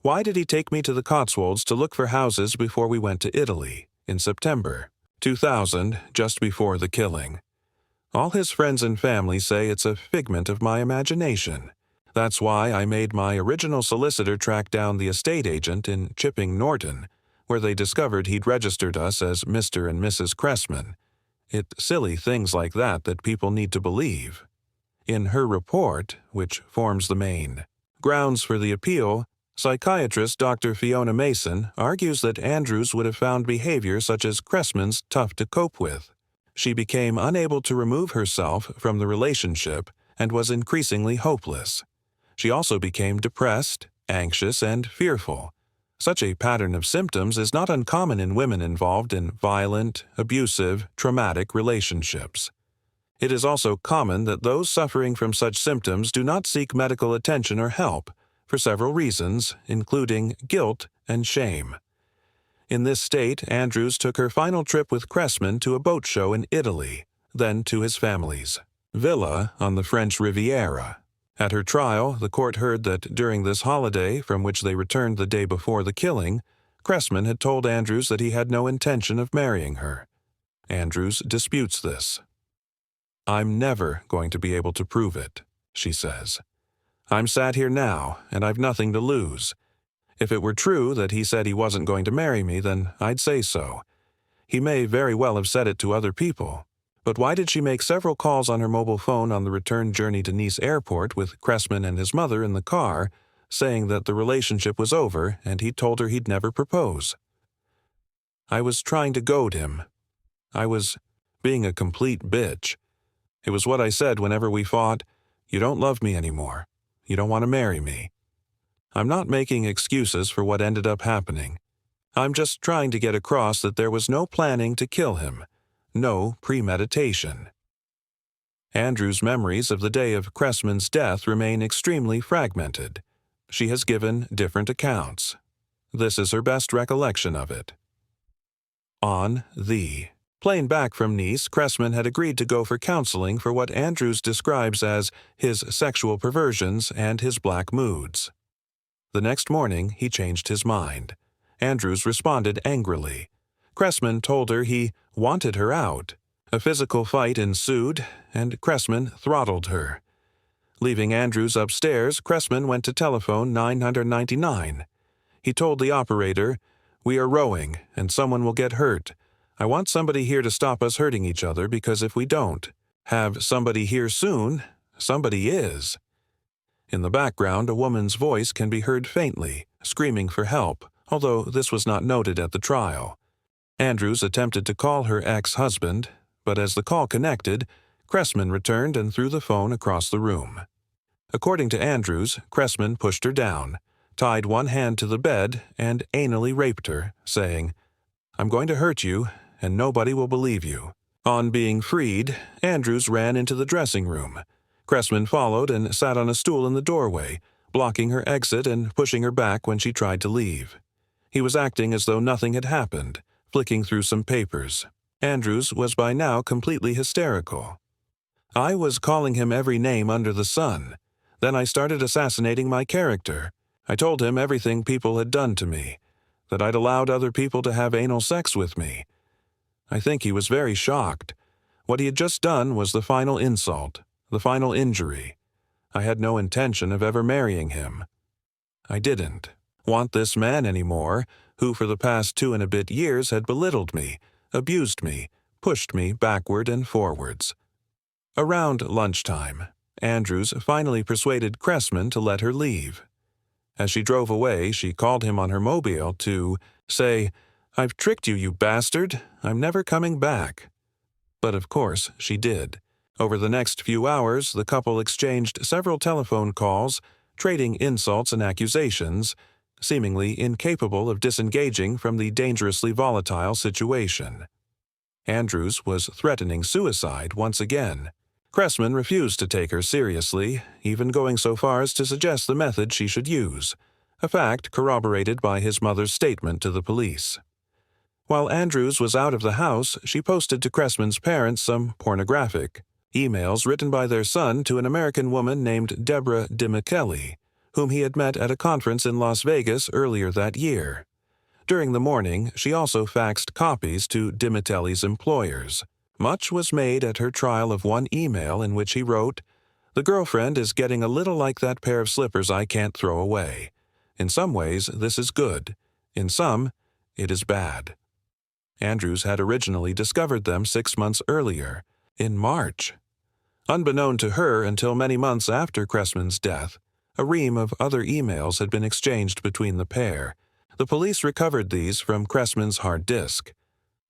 Why did he take me to the Cotswolds to look for houses before we went to Italy, in September 2000, just before the killing? All his friends and family say it's a figment of my imagination. That's why I made my original solicitor track down the estate agent in Chipping Norton, where they discovered he'd registered us as Mr. and Mrs. Cressman. It's silly things like that people need to believe. In her report, which forms the main grounds for the appeal, psychiatrist Dr. Fiona Mason argues that Andrews would have found behavior such as Cressman's tough to cope with. She became unable to remove herself from the relationship and was increasingly hopeless. She also became depressed, anxious, and fearful. Such a pattern of symptoms is not uncommon in women involved in violent, abusive, traumatic relationships. It is also common that those suffering from such symptoms do not seek medical attention or help, for several reasons, including guilt and shame. In this state, Andrews took her final trip with Cressman to a boat show in Italy, then to his family's villa on the French Riviera. At her trial, the court heard that during this holiday, from which they returned the day before the killing, Cressman had told Andrews that he had no intention of marrying her. Andrews disputes this. "I'm never going to be able to prove it," she says. "I'm sat here now, and I've nothing to lose. If it were true that he said he wasn't going to marry me, then I'd say so. He may very well have said it to other people. But why did she make several calls on her mobile phone on the return journey to Nice Airport with Cressman and his mother in the car, saying that the relationship was over and he told her he'd never propose? I was trying to goad him. I was being a complete bitch. It was what I said whenever we fought. You don't love me anymore. You don't want to marry me. I'm not making excuses for what ended up happening. I'm just trying to get across that there was no planning to kill him. No premeditation." Andrews' memories of the day of Cressman's death remain extremely fragmented. She has given different accounts. This is her best recollection of it. On the plane back from Nice, Cressman had agreed to go for counseling for what Andrews describes as his sexual perversions and his black moods. The next morning, he changed his mind. Andrews responded angrily. Cressman told her he wanted her out. A physical fight ensued, and Cressman throttled her. Leaving Andrews upstairs, Cressman went to telephone 999. He told the operator, "We are rowing, and someone will get hurt. I want somebody here to stop us hurting each other because if we don't have somebody here soon, somebody is." In the background, a woman's voice can be heard faintly, screaming for help, although this was not noted at the trial. Andrews attempted to call her ex-husband, but as the call connected, Cressman returned and threw the phone across the room. According to Andrews, Cressman pushed her down, tied one hand to the bed, and anally raped her, saying, "I'm going to hurt you, and nobody will believe you." On being freed, Andrews ran into the dressing room. Cressman followed and sat on a stool in the doorway, blocking her exit and pushing her back when she tried to leave. He was acting as though nothing had happened, flicking through some papers. Andrews was by now completely hysterical. "I was calling him every name under the sun. Then I started assassinating my character. I told him everything people had done to me, that I'd allowed other people to have anal sex with me. I think he was very shocked. What he had just done was the final insult, the final injury. I had no intention of ever marrying him. I didn't want this man anymore, who for the past 2 and a bit years had belittled me, abused me, pushed me backward and forwards." Around lunchtime, Andrews finally persuaded Cressman to let her leave. As she drove away, she called him on her mobile to say, "I've tricked you, you bastard. I'm never coming back." But of course she did. Over the next few hours, the couple exchanged several telephone calls, trading insults and accusations, seemingly incapable of disengaging from the dangerously volatile situation. Andrews was threatening suicide once again. Cressman refused to take her seriously, even going so far as to suggest the method she should use, a fact corroborated by his mother's statement to the police. While Andrews was out of the house, she posted to Cressman's parents some pornographic emails written by their son to an American woman named Deborah DiMichele, whom he had met at a conference in Las Vegas earlier that year. During the morning, she also faxed copies to DiMichele's employers. Much was made at her trial of one email in which he wrote, "The girlfriend is getting a little like that pair of slippers I can't throw away. In some ways, this is good. In some, it is bad." Andrews had originally discovered them 6 months earlier, in March. Unbeknown to her until many months after Cressman's death, a ream of other emails had been exchanged between the pair. The police recovered these from Cressman's hard disk.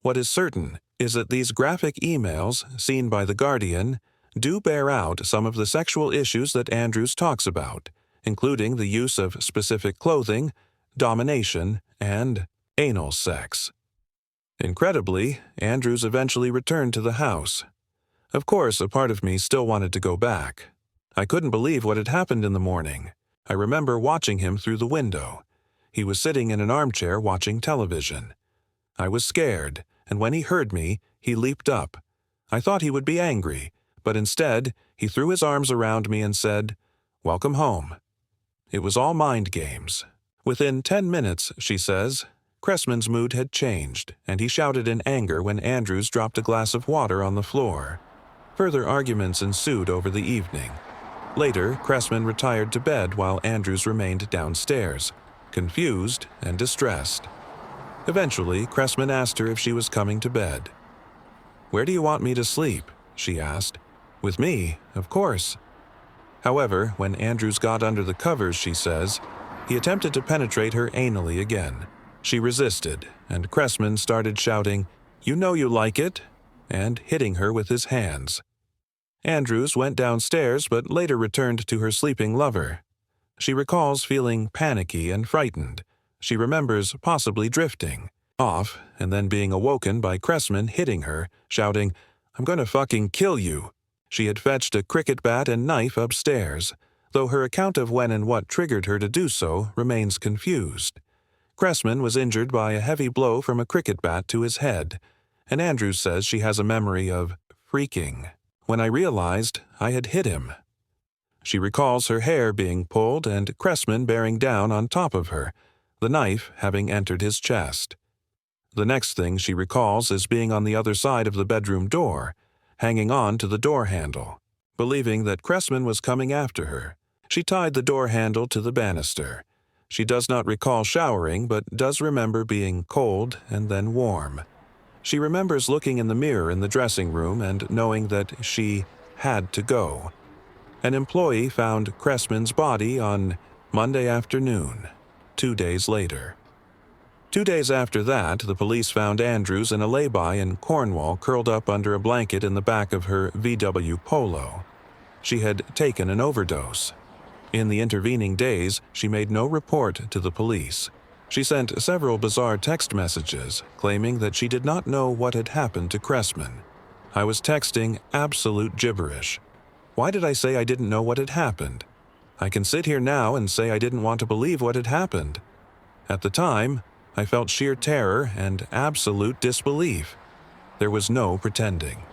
What is certain is that these graphic emails, seen by The Guardian, do bear out some of the sexual issues that Andrews talks about, including the use of specific clothing, domination, and anal sex. Incredibly, Andrews eventually returned to the house. Of course, a part of me still wanted to go back. I couldn't believe what had happened in the morning. I remember watching him through the window. He was sitting in an armchair watching television. I was scared, and when he heard me, he leaped up. I thought he would be angry, but instead, he threw his arms around me and said, "Welcome home." It was all mind games. Within 10 minutes, she says, Cressman's mood had changed, and he shouted in anger when Andrews dropped a glass of water on the floor. Further arguments ensued over the evening. Later, Cressman retired to bed while Andrews remained downstairs, confused and distressed. Eventually, Cressman asked her if she was coming to bed. "Where do you want me to sleep?" she asked. "With me, of course." However, when Andrews got under the covers, she says, he attempted to penetrate her anally again. She resisted, and Cressman started shouting, "You know you like it," and hitting her with his hands. Andrews went downstairs but later returned to her sleeping lover. She recalls feeling panicky and frightened. She remembers possibly drifting off and then being awoken by Cressman hitting her, shouting, "I'm gonna fucking kill you." She had fetched a cricket bat and knife upstairs, though her account of when and what triggered her to do so remains confused. Cressman was injured by a heavy blow from a cricket bat to his head, and Andrews says she has a memory of freaking when I realized I had hit him. She recalls her hair being pulled and Cressman bearing down on top of her, the knife having entered his chest. The next thing she recalls is being on the other side of the bedroom door, hanging on to the door handle. Believing that Cressman was coming after her, she tied the door handle to the banister. She does not recall showering but does remember being cold and then warm. She remembers looking in the mirror in the dressing room and knowing that she had to go. An employee found Cressman's body on Monday afternoon, 2 days later. 2 days after that, the police found Andrews in a lay-by in Cornwall curled up under a blanket in the back of her VW Polo. She had taken an overdose. In the intervening days, she made no report to the police. She sent several bizarre text messages claiming that she did not know what had happened to Cressman. "I was texting absolute gibberish. Why did I say I didn't know what had happened? I can sit here now and say I didn't want to believe what had happened. At the time, I felt sheer terror and absolute disbelief. There was no pretending."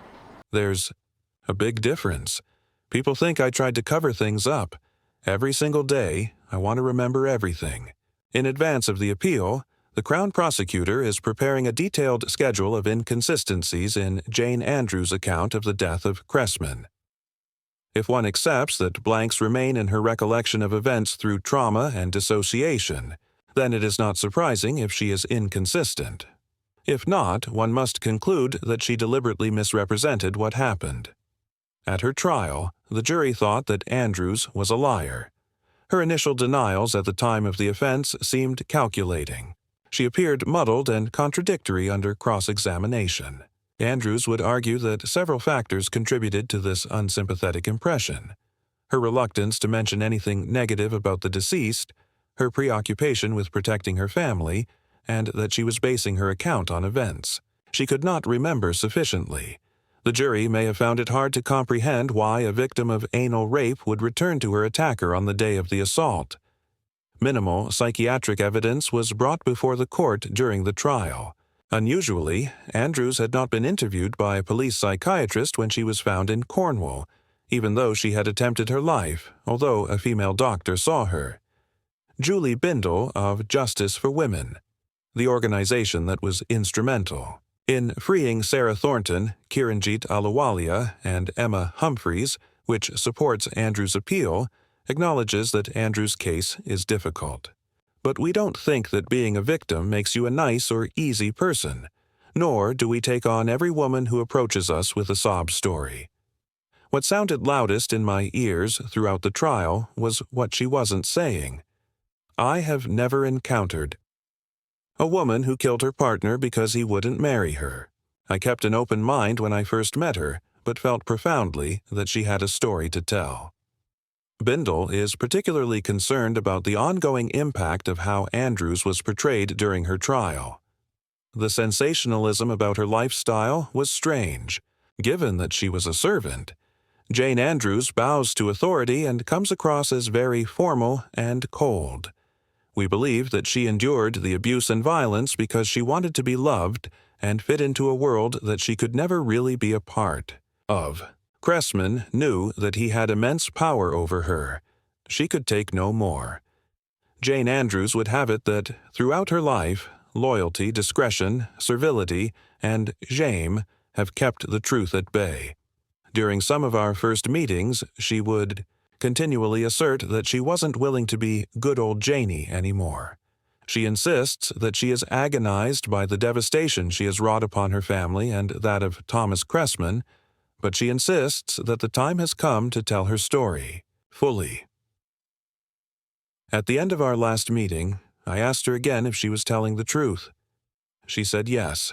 There's a big difference. People think I tried to cover things up. Every single day, I want to remember everything. In advance of the appeal, the Crown Prosecutor is preparing a detailed schedule of inconsistencies in JaneAndrews' account of the death of Cressman. If one accepts that blanks remain in her recollection of events through trauma and dissociation, then it is not surprising if she is inconsistent. If not, one must conclude that she deliberately misrepresented what happened. At her trial, the jury thought that Andrews was a liar. Her initial denials at the time of the offense seemed calculating. She appeared muddled and contradictory under cross-examination. Andrews would argue that several factors contributed to this unsympathetic impression: her reluctance to mention anything negative about the deceased, her preoccupation with protecting her family, and that she was basing her account on events she could not remember sufficiently. The jury may have found it hard to comprehend why a victim of anal rape would return to her attacker on the day of the assault. Minimal psychiatric evidence was brought before the court during the trial. Unusually, Andrews had not been interviewed by a police psychiatrist when she was found in Cornwall, even though she had attempted her life, although a female doctor saw her. Julie Bindle of Justice for Women, the organization that was instrumental in freeing Sarah Thornton, Kiranjit Ahluwalia, and Emma Humphreys, which supports Andrews' appeal, acknowledges that Andrews' case is difficult. But we don't think that being a victim makes you a nice or easy person, nor do we take on every woman who approaches us with a sob story. What sounded loudest in my ears throughout the trial was what she wasn't saying. I have never encountered a woman who killed her partner because he wouldn't marry her. I kept an open mind when I first met her, but felt profoundly that she had a story to tell. Bindle is particularly concerned about the ongoing impact of how Andrews was portrayed during her trial. The sensationalism about her lifestyle was strange, given that she was a servant. JaneAndrews bows to authority and comes across as very formal and cold. We believe that she endured the abuse and violence because she wanted to be loved and fit into a world that she could never really be a part of. Cressman knew that he had immense power over her. She could take no more. JaneAndrews would have it that, throughout her life, loyalty, discretion, servility, and shame have kept the truth at bay. During some of our first meetings, she would continually assert that she wasn't willing to be good old Janie anymore. She insists that she is agonized by the devastation she has wrought upon her family and that of ThomasCressman, but she insists that the time has come to tell her story, fully. At the end of our last meeting, I asked her again if she was telling the truth. She said yes,